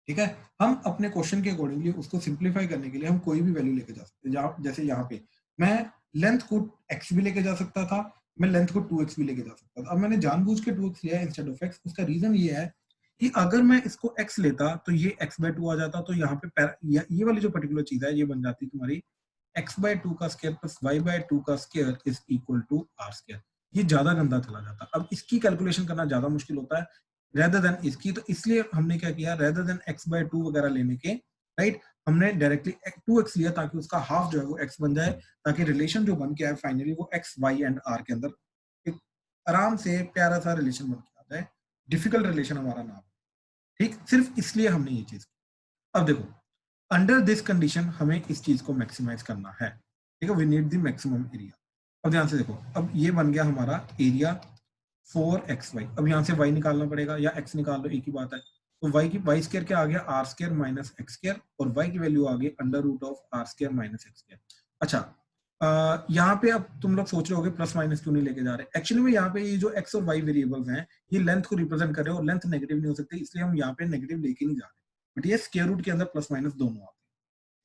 Speaker 1: ठीक है, हम अपने क्वेश्चन के अकॉर्डिंगली उसको सिंप्लीफाई करने के लिए हम कोई भी वैल्यू लेके जा सकते हैं। जैसे यहाँ पे मैं लेंथ को x भी लेके जा सकता था, मैं लेंथ को 2x भी लेके जा सकता था। अब मैंने जानबूझ के 2x लिया इंस्टेड ऑफ x। उसका रीजन ये है कि अगर मैं इसको x लेता तो ये x/2 आ जाता, तो यहाँ पे ये वाली जो पर्टिकुलर चीज है ये बन जाती तुम्हारी x/2 का स्क्वायर प्लस y/2 का square is equal to r square. ये ज्यादा गंदा चला जाता। अब इसकी कैलकुलेशन करना ज्यादा मुश्किल होता है रेदर देन इसकी, तो इसलिए हमने क्या किया, रेदर देन x/2 वगैरह लेने के, राइट, हमने डायरेक्टली 2x लिया ताकि उसका हाफ जो है वो x बन जाए, ताकि रिलेशन जो बन के आए फाइनली वो x, y एंड r के अंदर एक आराम से प्यारा सा रिलेशन बन के आता है, डिफिकल्ट रिलेशन हमारा ना हो। ठीक, सिर्फ इसलिए हमने ये चीज की। अब देखो, अंडर दिस कंडीशन हमें इस चीज को मैक्सिमाइज करना है। ठीक है, we need the maximum area. अब ध्यान से देखो, अब ये बन गया हमारा एरिया 4xy। अब यहाँ से y निकालना पड़ेगा या x निकाल लो, एक ही बात है। तो y स्क्वायर क्या आ गया, r square minus x square, और y की वैल्यू आ गई under root of r square minus x square. अच्छा, यहाँ पे अब तुम लोग सोच रहे होगे प्लस माइनस क्यों नहीं लेके जा रहे। एक्चुअली में यहाँ पे ये जो x और y वेरिएबल्स हैं ये लेंथ को रिप्रेजेंट कर रहे हैं और लेंथ नेगेटिव नहीं हो सकती, इसलिए हम यहाँ पे नेगेटिव लेके नहीं जा रहे, बट ये स्क्वायर रूट के अंदर प्लस माइनस दोनों आते हैं।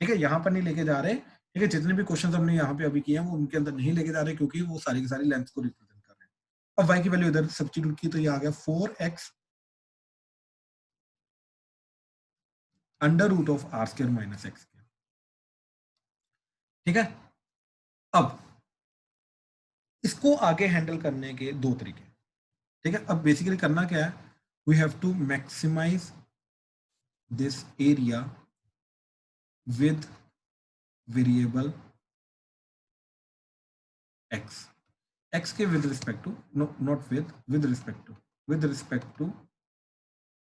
Speaker 1: ठीक है, यहाँ पर नहीं लेके जा रहे। ठीक है, जितने भी क्वेश्चन हमने यहाँ पे अभी किए हैं वो उनके अंदर नहीं लेके जा रहे, क्योंकि वो सारी की सारी लेंथ को रिप्रेजेंट कर रहे हैं। अब y की वैल्यू इधर सब्स्टिट्यूट की तो ये आ गया 4x under root of r square minus x square. ठीक है, अब इसको आगे हैंडल करने के दो तरीके। ठीक है, अब बेसिकली करना क्या है, we have to maximise this area with variable x के with respect to, not with respect to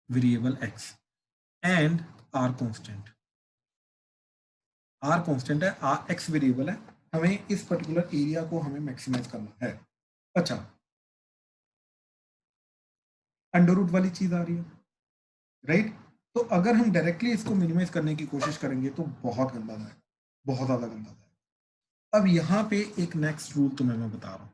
Speaker 1: variable x and r constant है, x वेरिएबल है, हमें इस पर्टिकुलर एरिया को हमें मैक्सिमाइज करना है। अच्छा, अंडर रूट वाली चीज आ रही है, राइट, तो अगर हम डायरेक्टली इसको मिनिमाइज करने की कोशिश करेंगे तो बहुत गंदा है, बहुत ज्यादा गंदा है। अब यहाँ पे एक नेक्स्ट रूल तुम्हें मैं बता रहा हूँ।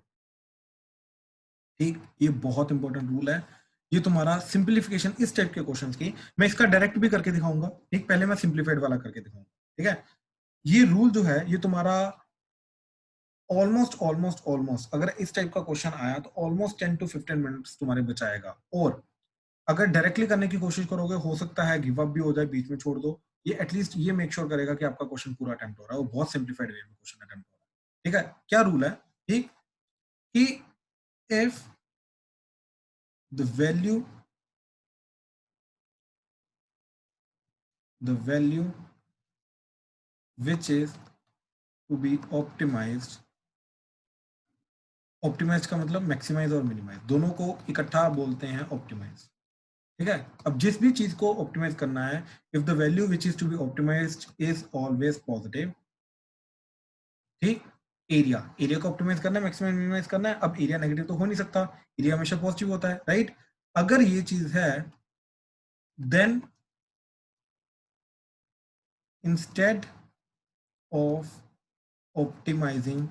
Speaker 1: ठीक, ये बहुत इंपॉर्टेंट रूल है, ये तुम्हारा सिंप्लीफिकेशन इस टाइप के क्वेश्चंस की, मैं इसका डायरेक्ट भी करके दिखाऊंगा, ठीक, पहले मैं सिंप्लीफाइड वाला करके दिखाऊंगा। ठीक है, ये रूल जो है ये तुम्हारा ऑलमोस्ट अगर इस टाइप का क्वेश्चन आया तो ऑलमोस्ट 10 to 15 मिनट्स तुम्हारे बचाएगा, और अगर डायरेक्टली करने की कोशिश करोगे हो सकता है गिव अप भी हो जाए, बीच में छोड़ दो। ये एटलीस्ट ये मेक श्योर करेगा कि आपका क्वेश्चन पूरा अटेम्प्ट हो रहा है, वो बहुत सिंप्लीफाइड वे में क्वेश्चन अटेम्प्ट हो रहा है। ठीक है, क्या रूल है, ठीक, कि if the value which is to be optimized का मतलब मैक्सिमाइज और मिनिमाइज दोनों को इकट्ठा बोलते हैं ऑप्टिमाइज। ठीक है, अब जिस भी चीज को ऑप्टिमाइज करना है, if the value which is to be optimised is always positive, ठीक, एरिया को ऑप्टिमाइज करना है, मैक्सिमाइज मिनिमाइज करना है। अब एरिया नेगेटिव तो हो नहीं सकता, एरिया हमेशा पॉजिटिव होता है, राइट। अगर ये चीज है then instead of optimizing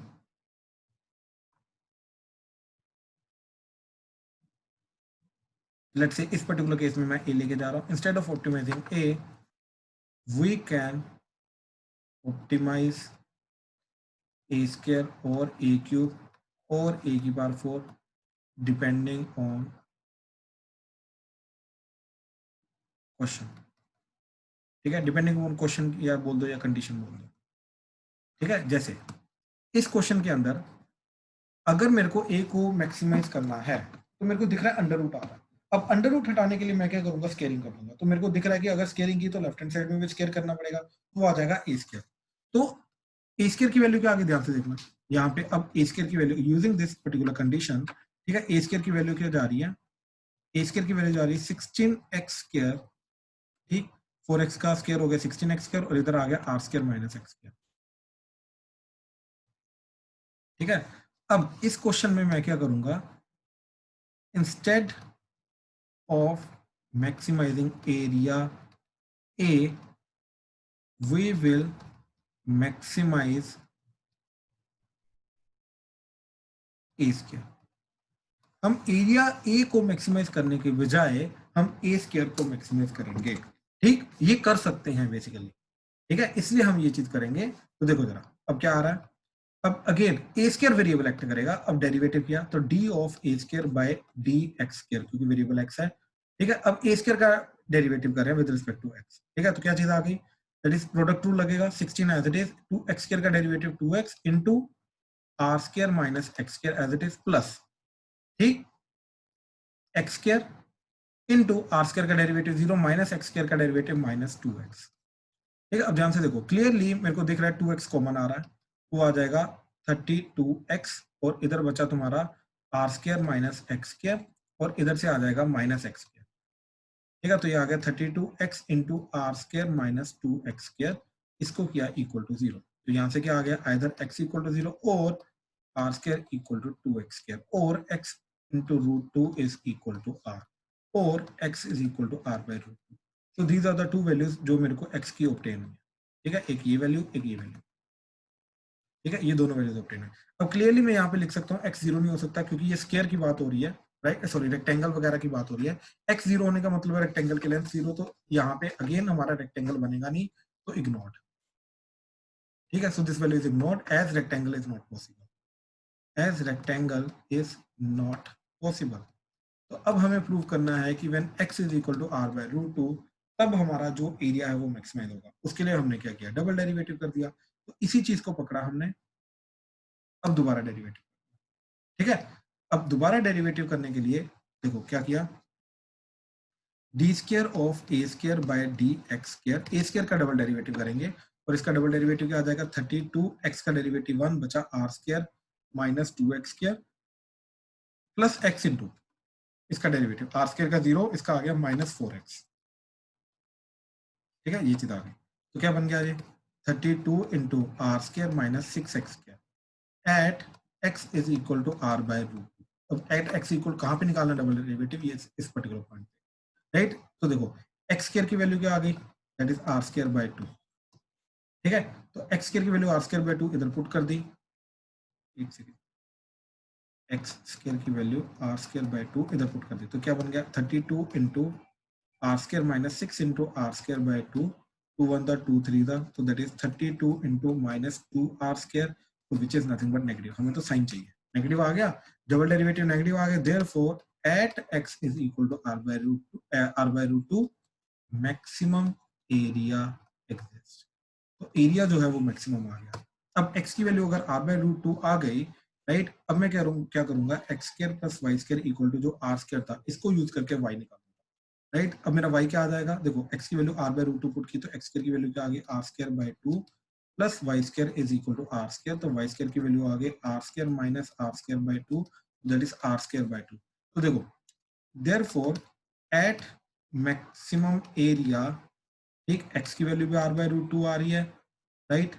Speaker 1: let's say इस पर्टिकुलर केस में मैं a लेके जा रहा हूं, instead of optimizing a we can optimize a square और a cube और a की पावर 4 depending on क्वेश्चन। ठीक है, डिपेंडिंग ऑन क्वेश्चन या बोल दो या कंडीशन बोल दो। ठीक है, जैसे इस क्वेश्चन के अंदर अगर मेरे को a को मैक्सिमाइज करना है तो मेरे को दिख रहा है अंडर रूट आ रहा है। अब अंडर रूट हटाने के लिए मैं क्या करूंगा, स्केयरिंग कर दूंगा। तो मेरे को दिख रहा है कि अगर स्केयरिंग की तो लेफ्ट हैंड साइड में भी स्केयर करना पड़ेगा, तो आ जाएगा a स्केयर। तो a स्केयर की वैल्यू क्या आगे ध्यान से देखना, यहाँ पे अब a स्केयर की value using this particular condition, ठीक है, a स्केयर की वैल्यू क्या जा रही है, a स्केयर की वैल्यू जा रही है 16x स्केयर, ठीक, 4x का स्केयर हो गया 16x स्केयर और इधर आ गया r square minus x square. ठीक है, अब इस क्वेश्चन में मैं क्या करूंगा, instead of maximising area a we will maximise A square. हम एरिया ए को मैक्सिमाइज करने के बजाय हम ए स्क्वायर को मैक्सिमाइज करेंगे। ठीक, ये कर सकते हैं बेसिकली, ठीक है, इसलिए हम ये चीज करेंगे। तो देखो जरा अब क्या आ रहा है, अब अगेन ए स्क्वायर वेरिएबल एक्ट करेगा। अब डेरिवेटिव किया तो D of A square by d x square, क्योंकि वेरिएबल एक्स है, ठीक है। अब ए स्क्वायर का डेरिवेटिव कर रहे हैं विद रिस्पेक्ट टू एक्स, ठीक है। तो क्या चीज आ गई, दैट इज प्रोडक्ट रूल लगेगा 16 as it is, 2x square का derivative 2x into R square minus x square as it is plus, ठीक, X square into R square का डेरिवेटिव 0 माइनस एक्स स्क्वायर का डेरिवेटिव माइनस 2x, ठीक है। अब ध्यान से देखो, क्लियरली मेरे को दिख रहा है 2x कॉमन आ रहा है, वो आ जाएगा 32x और इधर बचा तुम्हारा r square minus x square और इधर से आ जाएगा माइनस एक्स स्क्वायर, ठीक है। तो ये आ गया 32x into are square minus 2x square, इसको किया इक्वल टू 0। तो यहाँ से क्या आ गया, आइदर x इक्वल टू 0 और r square equal to 2x square और x into root 2 is equal to r और x is equal to r by root 2। तो these are the two values जो मेरे को x की ऑब्टेन हुई है, ठीक है। एक ये वैल्यू, एक ये वैल्यू, ठीक है, ये दोनों वैल्यूज ऑब्टेन है। अब क्लियरली मैं यहाँ पे लिख सकता हूँ x 0 नहीं हो सकता, क्योंकि ये स्क्वायर की बात हो रही है, राइट, सॉरी रेक्टेंगल वगैरह की बात हो रही है। x 0 होने का मतलब है रेक्टेंगल की लेंथ 0, तो यहाँ पे अगेन हमारा रेक्टेंगल बनेगा नहीं, तो इग्नोर्ड, ठीक है। So this value is ignored as rectangle is not possible, as rectangle is not possible. तो अब हमें प्रूव करना है कि when x is equal to r by root 2 तब हमारा जो एरिया है वो मैक्सिमाइज होगा। उसके लिए हमने क्या किया, डबल डेरिवेटिव कर दिया। तो इसी चीज को पकड़ा हमने, अब दोबारा डेरिवेटिव, ठीक है। अब दोबारा डेरिवेटिव करने के लिए देखो क्या किया, D square of A square by d x square, A square का डबल डेरिवेटिव करेंगे और इसका डबल डेरिवेटिव क्या आ जाएगा, 32x का डेरिवेटिव 1 बचा r square minus 2x square plus x into इसका डेरिवेटिव आर स्क्वायर का 0, इसका आ गया माइनस 4x, ठीक है, ये चीज आ गई। तो क्या बन गया ये 32 into are square minus 6x square at x is equal to r by root 2। अब एट x इक्वल कहाँ पे निकालना डबल डेरिवेटिव, ये इस पर्टिकुलर पॉइंट पे, राइट। तो देखो x स्क्वायर की वैल्यू क्या आ गई, that is r square by 2, ठीक है। तो x स्क्वायर की वैल्यू r स्क्वायर बाय 2 इधर पुट कर दी, एक सेकंड, x स्क्वायर की वैल्यू r स्क्वायर बाय 2 इधर पुट कर दी। तो क्या बन गया 32 into are square minus 6 into are square by 2, 2 1 द 2 3 द, तो that is 32 into minus 2 R square, which is nothing but negative. हमें तो साइन चाहिए, नेगेटिव आ गया, डबल डेरिवेटिव नेगेटिव आ गया, therefore at x is equal to r by root 2 maximum area exist. तो एरिया जो है वो मैक्सिमम आ गया। अब x की वैल्यू अगर r बाय रूट 2 आ गई, राइट, अब मैं क्या करूंगा, x square plus y square equal to जो आर स्क्वायर था इसको यूज करके y निकालूंगा, राइट। अब मेरा y क्या आ जाएगा, देखो x की value r by root 2 put की, तो x स्क्वायर की वैल्यू क्या आ गई, r square by 2 plus y square is equal to r square, तो वाई स्क्वायर की वैल्यू आ गई r square minus r square by 2, that is r square by 2। तो देखो देयरफॉर एट मैक्सिमम एरिया, ठीक, x की वैल्यू भी r बाय रूट 2 आ रही है, right,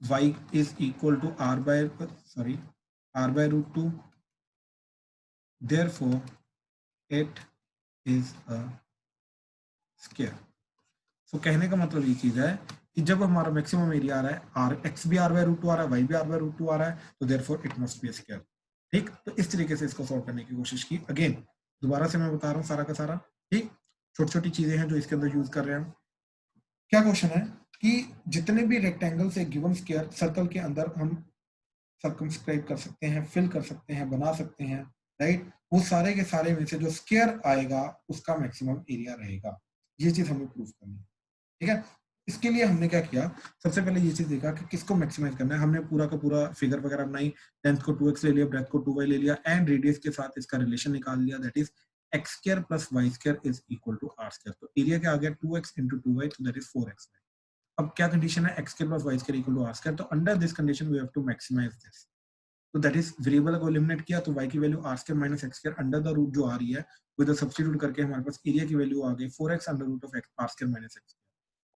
Speaker 1: y is equal to r by root 2, therefore it is a square। so कहने का मतलब ये चीज है कि जब हमारा मैक्सिमम एरिया आ रहा है, x भी r by root 2 आ रहा है, y भी r by root 2 आ रहा है, तो therefore it must be a square, ठीक। तो इस तरीके से इसको सॉल्व करने की कोशिश की। अगेन दोबारा से मैं बता रहा हूँ सारा का सारा, ठीक, छोटी छोटी चीजें हैं जो इसके अंदर यूज कर रहे हैं। क्या क्वेश्चन है कि जितने भी रेक्टेंगल से गिवन स्क्वायर सर्कल के अंदर हम सर्कमस्क्राइब कर सकते हैं, फिल कर सकते हैं, बना सकते हैं, राइट, वो सारे के सारे में से जो स्क्वायर आएगा उसका मैक्सिमम एरिया रहेगा। ये चीज हमें प्रूव करनी है, ठीक है। इसके लिए हमने क्या किया, सबसे पहले ये चीज देखा कि किसको मैक्सिमाइज करना है। हमने पूरा का पूरा फिगर वगैरह बनाई, लेंथ को 2x ले लिया, ब्रेथ को 2y ले लिया एंड रेडियस के साथ इसका रिलेशन निकाल लिया, that is x square plus y square is equal to r square. तो एरिया क्या आ गया 2x इंटू 2y, तो दैट इज 4x। अब क्या कंडीशन है, x square plus y square equal to r square. तो under this condition we have to maximise this, तो दैट इज वेरिएबल को एलिमिनेट किया, तो y की value r square minus x square under the root जो आ रही है विद सब्स्टिट्यूट करके हमारे पास एरिया की वैल्यू आ गई 4x under root of r square minus x square.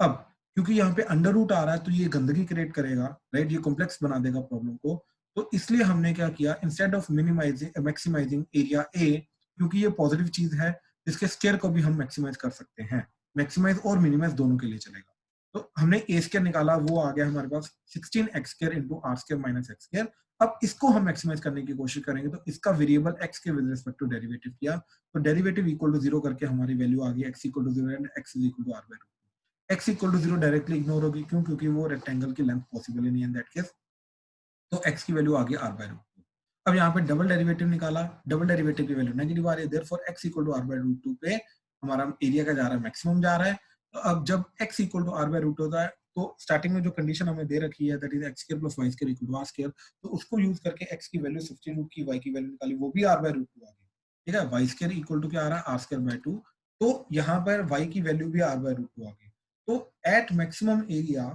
Speaker 1: अब क्योंकि यहाँ पे अंडर रूट आ रहा है तो ये गंदगी क्रिएट करेगा, राइट, ये कॉम्प्लेक्स बना देगा प्रॉब्लम को। तो इसलिए हमने क्या किया, instead of minimising maximising area a, क्योंकि ये पॉजिटिव चीज है, इसके स्क्वायर को भी हम मैक्सिमाइज कर सकते हैं, मैक्सिमाइज और मिनिमाइज दोनों के लिए चलेगा। तो हमने ए स्क्वायर निकाला, वो आ गया हमारे पास 16x square into are square minus x square. अब इसको हम मैक्सिमाइज करने की कोशिश करेंगे, तो इसका वेरिएबल x के विद रिस्पेक्ट टू डेरिवेटिव किया, तो डेरिवेटिव इक्वल टू 0 करके हमारी वैल्यू आ गई x equal to 0 and x is equal to r by root. x equal to 0 directly ignore होगी, क्यों? क्योंकि वो रेक्टेंगल की लेंथ पॉसिबल ही नहीं है इन दैट केस, तो x की वैल्यू आ गई r बाय रूट। अब यहाँ पे डबल डेरिवेटिव निकाला, डबल डेरिवेटिव की वैल्यू नेगेटिव आ रही है, therefore x equal to r by root 2 पे हमारा एरिया का जा रहा है मैक्सिमम जा रहा है। तो अब जब x equal to r by root होता है, तो स्टार्टिंग में जो कंडीशन हमें दे रखी है that is x square plus y square equal to r square, तो उसको यूज करके x की वैल्यू सब्स्टिट्यूट की, y की वैल्यू निकाली, वो भी r बाय रूट 2 आ गई। ठीक है, y स्क्वायर इक्वल टू क्या आ रहा है, r स्क्वायर बाय 2, तो यहाँ पर y की वैल्यू भी r बाय रूट 2 आ गई। तो at maximum area,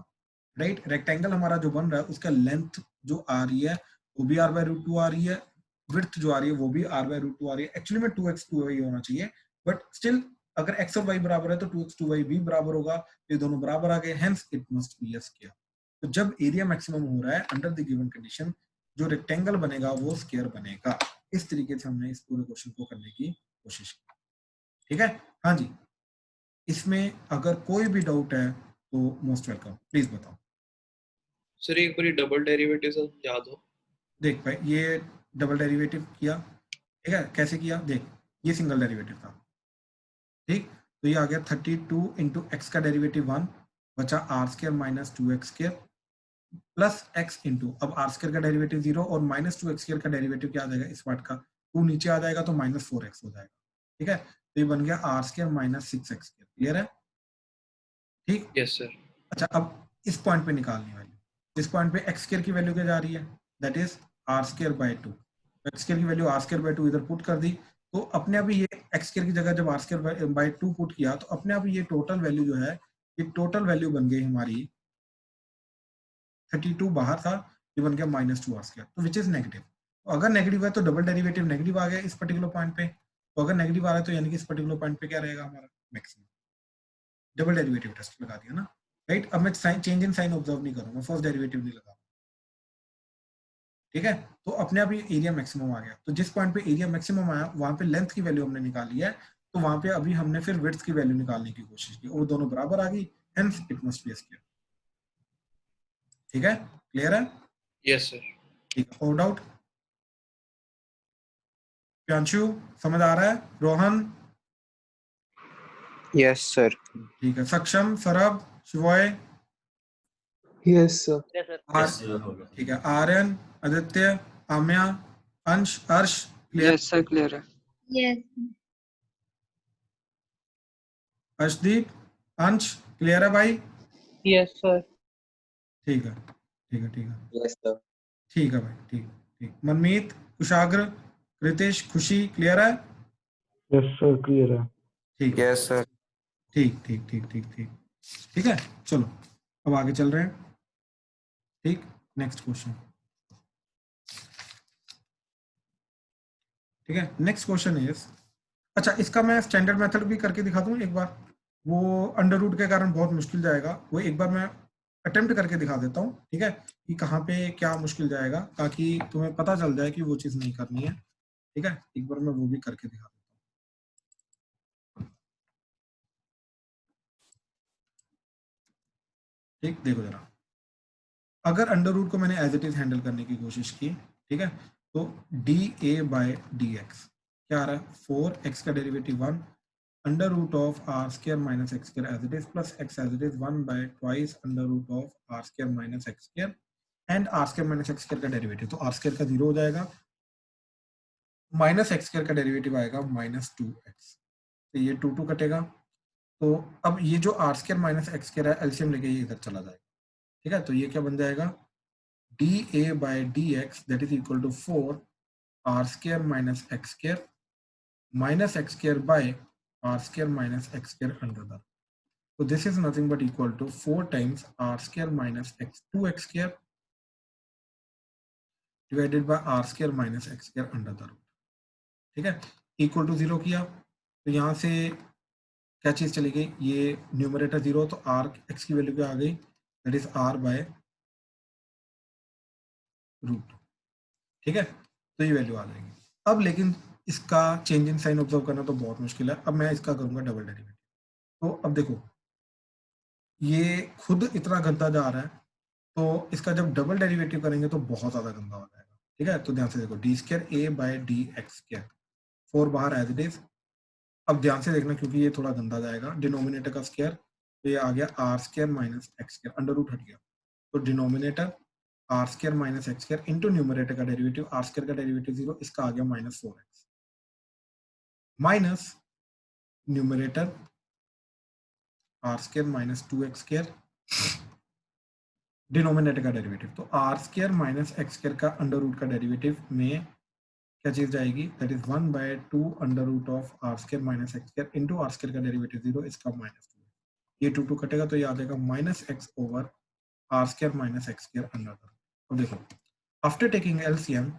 Speaker 1: right, rectangle हमारा जो बन रहा है उसका लेंथ जो आ रही है वो भी r बाय रूट 2 आ रही है, विड्थ जो आ रही है वो भी r बाय रूट 2 आ रही है। एक्चुअली में 2x 2y होना चाहिए, बट स्टिल अगर x और y बराबर है तो 2x 2y भी बराबर होगा, ये दोनों बराबर आ गए, hence it must be a square. तो जब एरिया मैक्सिमम हो रहा है अंडर द गिवन कंडीशन, जो रेक्टेंगल बनेगा वो स्क्वायर बनेगा। इस तरीके से हमने इस पूरे क्वेश्चन को करने की कोशिश की। ठीक है, हाँ जी, इसमें अगर कोई भी डाउट है तो मोस्ट वेलकम, प्लीज बताओ।
Speaker 10: सर एक बार डबल डेरिवेटिव याद हो?
Speaker 1: देख भाई, ये डबल डेरिवेटिव किया, ठीक है, कैसे किया देख, ये सिंगल डेरिवेटिव था, ठीक, तो ये आ गया 32 इंटू एक्स का डेरिवेटिव 1 बचा r square minus 2x square plus x into, अब आर स्क्वायर का डेरिवेटिव 0 और माइनस 2x स्क्वायर का डेरिवेटिव क्या आ जाएगा, इस पार्ट का 2 नीचे आ जाएगा तो माइनस 4x हो जाएगा। ठीक है, तो ये बन गया r square minus 6x square. Clear है? ठीक,
Speaker 10: यस सर।
Speaker 1: अच्छा, अब इस पॉइंट पे निकालनी वाली, इस पॉइंट पे एक्स स्क्वायर की वैल्यू क्या जा रही है, that is r square by 2। X square की वैल्यू आर स्क्वायर बाय 2 इधर पुट कर दी, तो अपने आप ही ये एक्स स्क्वायर की जगह जब आर स्क्वायर बाय 2 पुट किया तो अपने आप ही ये टोटल वैल्यू जो है, ये टोटल वैल्यू बन गई हमारी 32 बाहर था, ये बन गया माइनस 2 आर स्क्वायर, तो विच इज नेगेटिव। तो अगर नेगेटिव है तो डबल डेरिवेटिव नेगेटिव आ गया इस पर्टिकुलर पॉइंट पे, तो अगर नेगेटिव आ रहा है तो यानी कि इस पर्टिकुलर पॉइंट पे क्या रहेगा हमारा मैक्सिमम। डबल डेरिवेटिव टेस्ट लगा दिया ना, राइट। अब मैं चेंज इन साइन ऑब्जर्व नहीं करूंगा, फर्स्ट डेरिवेटिव नहीं लगा, ठीक है। तो अपने आप ही एरिया मैक्सिमम आ गया, तो जिस पॉइंट पे एरिया मैक्सिमम आया वहां पे लेंथ की वैल्यू हमने निकाली है, तो वहां पे अभी हमने फिर विड्थ की वैल्यू निकालने की कोशिश की और दोनों बराबर आ गई, hence it must be square. ठीक है, क्लियर है?
Speaker 10: Yes sir.
Speaker 1: ठीक है, और डाउट? प्रियांशु समझ आ रहा है? रोहन?
Speaker 3: Yes sir.
Speaker 1: ठीक है, सक्षम, सरब, शिवॉय?
Speaker 4: Yes sir.
Speaker 1: ठीक है, आर्यन, आदित्य, आम्या, अंश, अर्श? क्लियर?
Speaker 11: यस सर, क्लियर है।
Speaker 6: यस
Speaker 1: अर्शदीप, अंश क्लियर है भाई?
Speaker 4: Yes sir.
Speaker 1: ठीक है, ठीक है, ठीक है,
Speaker 9: यस सर।
Speaker 1: ठीक है भाई, ठीक ठीक। मनमीत, कुशाग्र, रितेश, खुशी क्लियर है?
Speaker 12: यस सर, क्लियर है।
Speaker 1: ठीक है,
Speaker 5: यस सर।
Speaker 1: ठीक ठीक ठीक ठीक ठीक ठीक है, चलो अब आगे चल रहे हैं। ठीक, नेक्स्ट क्वेश्चन। ठीक है, नेक्स्ट क्वेश्चन इज, अच्छा इसका मैं स्टैंडर्ड मेथड भी करके दिखा दूं एक बार, वो अंडर रूट के कारण बहुत मुश्किल जाएगा, वो एक बार मैं अटेम्प्ट करके दिखा देता हूँ, ठीक है, कि कहाँ पे क्या मुश्किल जाएगा, ताकि तुम्हें पता चल जाए कि वो चीज़ नहीं करनी है। ठीक है, एक बार मैं वो भी करके दिखा देता हूँ। ठीक, देखो जरा, अगर अंडर रूट को मैंने एज इट इज हैंडल करने की कोशिश की, ठीक है, तो d a by d x क्या आ रहा है, 4x का derivative 1 under root of r square minus x square as it is plus x as it is 1 by twice under root of r square minus x square and r square minus x square का डेरिवेटिव, तो आर स्क्वायर का 0 हो जाएगा, माइनस एक्स स्क्वायर का डेरिवेटिव आएगा माइनस 2x, तो ये 2 कटेगा, तो अब ये जो r square minus x square है एलसीएम लेके ये इधर चला जाएगा। ठीक है, तो ये क्या बन जाएगा, d a by d x that is equal to 4 r square minus x square minus x square by r square minus x square under the, so this is nothing but equal to 4 times r square minus 2x square divided by r square minus x square under the root। ठीक है, इक्वल टू 0 किया, तो यहाँ से क्या चीज चली गई, ये न्यूमरेटर 0 तो r x की वैल्यू क्या आ गई, that is r by root. ठीक है, तो ये वैल्यू आ जाएगी। अब लेकिन इसका चेंज इन साइन ऑब्जर्व करना तो बहुत मुश्किल है, अब मैं इसका करूंगा डबल डेरिवेटिव। तो अब देखो, ये खुद इतना गंदा जा रहा है, तो इसका जब डबल डेरिवेटिव करेंगे तो बहुत ज्यादा गंदा हो जाएगा। ठीक है, तो ध्यान से देखो, D square A by d x square, 4 बाहर एज इट इज। अब ध्यान से देखना क्योंकि ये थोड़ा गंदा जाएगा, डिनोमिनेटर का स्क्वायर, तो ये आ गया r square minus x square, under root हट गया, तो denominator r square minus x square into numerator का डेरिवेटिव, आर स्क्वायर का डेरिवेटिव 0, इसका आ गया minus 4x minus numerator r square minus 2x square, denominator का डेरिवेटिव, तो r square minus x square का अंडर रूट का डेरिवेटिव में क्या चीज जाएगी, that is 1/2 under root of r square minus x square into are square का डेरिवेटिव 0, इसका -2, ये 2 कटेगा तो ये आ जाएगा -x over r square minus x square under root. अब देखो, आफ्टर टेकिंग एलसीएम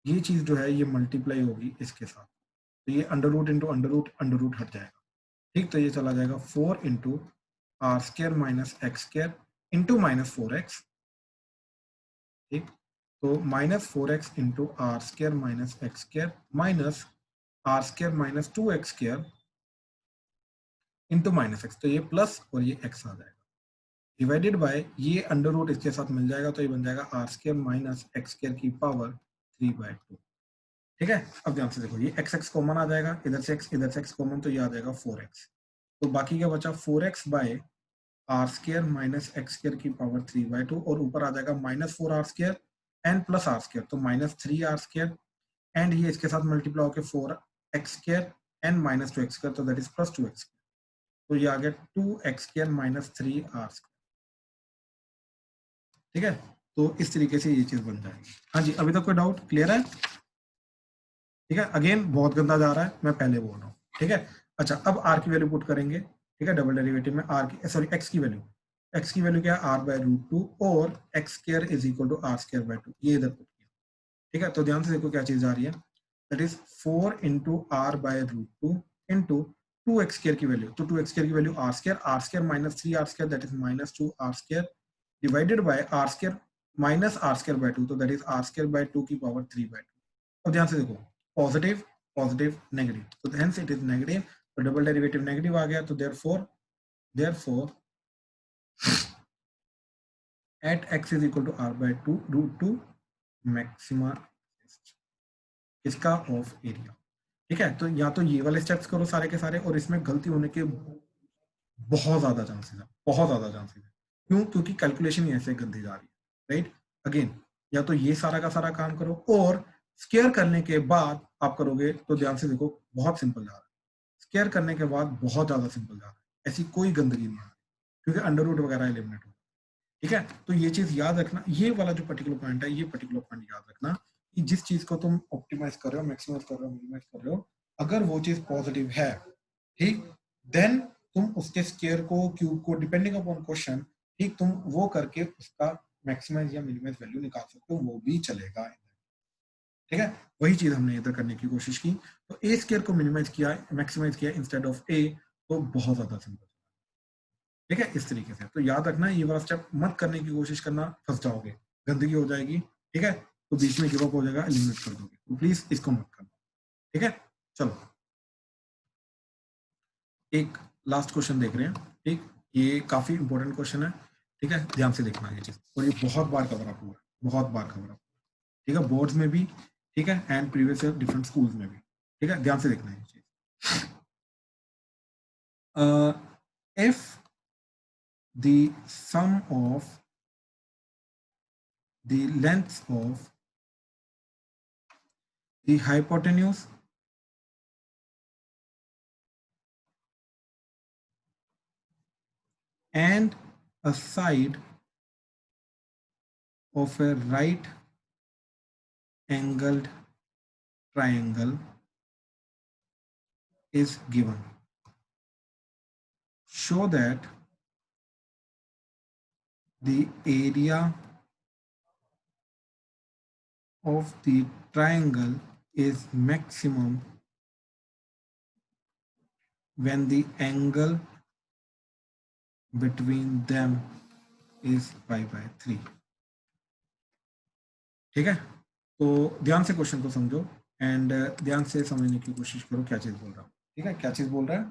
Speaker 1: ये चीज जो है ये मल्टीप्लाई होगी इसके साथ, तो ये under root into under root हट जाएगा। ठीक, तो ये चला जाएगा 4 into are square minus x square into -4x। ठीक, तो -4x into are square minus x square minus r square minus 2x square into -x, तो ये प्लस और ये x आ जाएगा, डिवाइडेड बाय ये अंडर रूट इसके साथ मिल जाएगा, तो ये बन जाएगा r square minus x square की पावर 3/2। ठीक है, अब ध्यान से देखो, ये x कॉमन आ जाएगा, इधर से x कॉमन, तो ये आ जाएगा 4x, तो बाकी क्या बचा 4x by r square minus x square की पावर 3/2, और ऊपर आ जाएगा -4 r square and plus r square, तो -3 आर स्क्वायर एंड ये इसके साथ मल्टीप्लाई होकर 4x square and -2x square, तो दैट इज +2x स्क्वायर, तो ये आ गया 2x square minus 3 are square. ठीक है, तो इस तरीके से ये चीज बन जाएगी। हाँ जी, अभी तक कोई डाउट क्लियर है? ठीक है, अगेन बहुत गंदा जा रहा है, मैं पहले बोल रहा हूँ। ठीक है, अच्छा, अब आर की वैल्यू पुट करेंगे। ठीक है, डबल डेरिवेटिव में आर की, सॉरी एक्स की वैल्यू क्या है, r/√2 और x square is equal to r²/2, ये इधर पुट किया। ठीक है, तो ध्यान से देखो क्या चीज आ रही है, that is 4 into r/√2 into 2x square की वैल्यू, तो 2x स्क्वायर की value r square minus 3 r square, that is -2 r square divided by r square minus r²/2, तो दैट इज r²/2 की पावर 3/2। अब ध्यान से देखो, पॉजिटिव पॉजिटिव नेगेटिव, तो हेंस इट इज नेगेटिव, तो डबल डेरिवेटिव नेगेटिव आ गया, तो therefore at x is equal to r/√2 maxima इसका ऑफ एरिया। ठीक है, तो या तो ये वाले स्टेप्स करो सारे के सारे, और इसमें गलती होने के बहुत ज्यादा चांसेस है, बहुत ज्यादा चांसेस है। क्यों? क्योंकि कैलकुलेशन ही ऐसे गंदी जा रही है, राइट। अगेन, या तो ये सारा का सारा काम करो, और स्क्वायर करने के बाद आप करोगे तो ध्यान से देखो बहुत सिंपल जा रहा है, स्क्वायर करने के बाद बहुत ज्यादा सिंपल जा रहा है, ऐसी कोई गंदगी नहीं आ रही, क्योंकि अंडर रूट वगैरह एलिमिनेट हो। ठीक है, तो ये चीज याद रखना, ये वाला जो पर्टिकुलर पॉइंट है, ये पर्टिकुलर पॉइंट याद रखना कि जिस चीज को तुम ऑप्टिमाइज कर रहे हो, मैक्सिमाइज कर रहे हो, मिनिमाइज कर रहे हो, अगर वो चीज पॉजिटिव है, ठीक, देन तुम उसके स्क्वायर को, क्यूब को, डिपेंडिंग अपॉन क्वेश्चन, ठीक, तुम वो करके उसका मैक्सिमाइज या मिनिमाइज वैल्यू निकाल सकते हो, वो भी चलेगा। ठीक है, वही चीज हमने इधर करने की कोशिश की, तो ए स्क्वायर को मिनिमाइज किया, मैक्सिमाइज किया इंस्टेड ऑफ ए, तो बहुत ज्यादा सिंपल। ठीक है, इस तरीके से, तो याद रखना ये वाला स्टेप मत करने की कोशिश करना, फंस जाओगे, गंदगी हो जाएगी। ठीक है, तो बीच में गिव अप हो जाएगा, एलिमिनेट कर दोगे, तो प्लीज इसको मत करना। ठीक है, चलो एक लास्ट क्वेश्चन देख रहे हैं। ठीक, ये काफी इंपॉर्टेंट क्वेश्चन है। ठीक है, ध्यान से देखना ये चीज, और ये बहुत बार कवर अप हुआ है, बहुत बार कवर अप। ठीक है, बोर्ड्स में भी, ठीक है, एंड प्रीवियस डिफरेंट स्कूल्स में भी। ठीक है, ध्यान से देखना ये चीज। If the sum of the lengths of the hypotenuse and a side of a right angled triangle is given, show that the area of the triangle is maximum when the angle between them is π/3। ठीक है, तो ध्यान से क्वेश्चन को समझो एंड ध्यान से समझने की कोशिश करो क्या चीज बोल रहा हूँ। ठीक है, क्या चीज बोल रहा है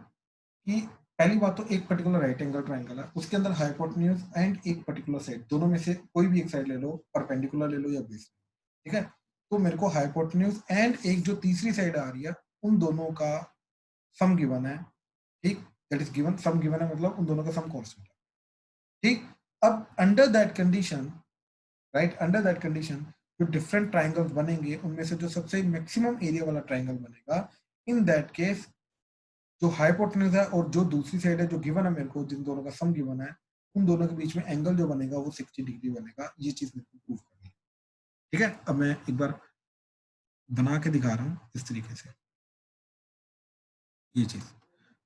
Speaker 1: कि पहली बात तो एक पर्टिकुलर राइट एंगल ट्रायंगल है, उसके अंदर हाइपोटेन्यूज एंड एक पर्टिकुलर साइड, दोनों में से कोई भी एक साइड ले लो, परपेंडिकुलर ले लो या बेस, ठीक है। तो मेरे को हाइपोटेन्यूज एंड एक जो तीसरी साइड आ रही है उन दोनों का सम गिवन है, ठीक, that is given, sum given है मतलब उन दोनों का सम कांस्टेंट है, ठीक। अब under that condition, right, under that condition जो डिफरेंट ट्रायंगल्स बनेंगे उनमें से जो सबसे मैक्सिमम एरिया वाला ट्रायंगल बनेगा, इन दैट केस जो हाइपोटेन्यूज है और जो दूसरी साइड है जो गिवन है मेरे को, जिन दोनों का सम गिवन है, उन दोनों के बीच में एंगल जो बनेगा वो 60 डिग्री बनेगा। ये चीज मेरे को प्रूव करनी है, ठीक है। अब मैं एक बार बना के दिखा रहा हूँ इस तरीके से ये चीज।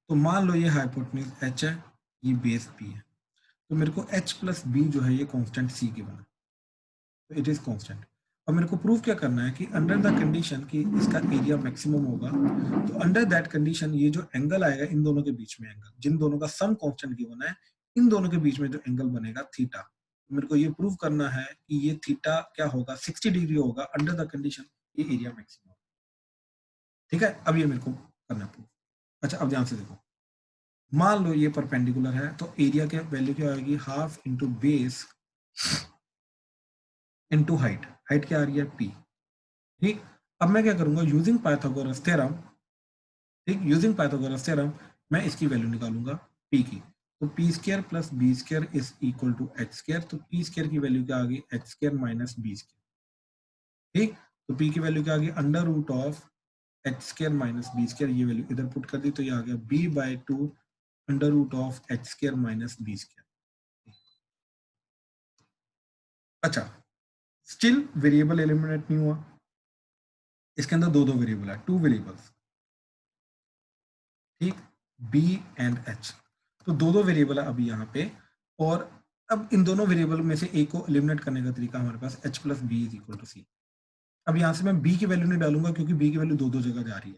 Speaker 1: तो मान लो ये हाइपोटेन्यूज h है, ये बेस p है, तो मेरे को h प्लस b जो है ये कांस्टेंट c गिवन है, तो इट इज कांस्टेंट। अब मेरे को प्रूव क्या करना है कि अंडर द कंडीशन कि इसका एरिया मैक्सिमम होगा, तो अंडर दैट कंडीशन ये जो एंगल आएगा इन दोनों के बीच में, एंगल जिन दोनों का सम कांस्टेंट गिवन है, इन दोनों के बीच में जो एंगल बनेगा थीटा, मेरे को ये प्रूव करना है कि ये थीटा क्या होगा, 60 डिग्री होगा अंडर द कंडीशन ये एरिया मैक्सिमम, ठीक है। अब ये मेरे को करना है प्रूव। अच्छा अब ध्यान से देखो, मान लो ये परपेंडिकुलर है, तो एरिया की वैल्यू क्या आएगी, half into base into height, height क्या आ रही है p, ठीक। अब मैं क्या करूंगा, यूजिंग पाइथागोरस थ्योरम, ठीक, यूजिंग पाइथागोरस थ्योरम मैं इसकी वैल्यू निकालूंगा p की, तो p square plus b square is equal to h square, तो p स्क्वायर की वैल्यू क्या आ गई, h square minus b square, ठीक। तो p की वैल्यू क्या आ गई, under root of h square minus b square, ये वैल्यू इधर पुट कर दी तो ये आ गया b/2 under root of h square minus b square. अच्छा, स्टिल वेरिएबल एलिमिनेट नहीं हुआ, इसके अंदर दो वेरिएबल है, 2 वेरिएबल्स, ठीक, b एंड h, तो दो वेरिएबल है अभी यहाँ पे। और अब इन दोनों वेरिएबल में से एक को एलिमिनेट करने का तरीका हमारे पास h plus B is equal to C. अब यहाँ से मैं b की वैल्यू नहीं डालूंगा क्योंकि b की वैल्यू दो जगह जा रही है,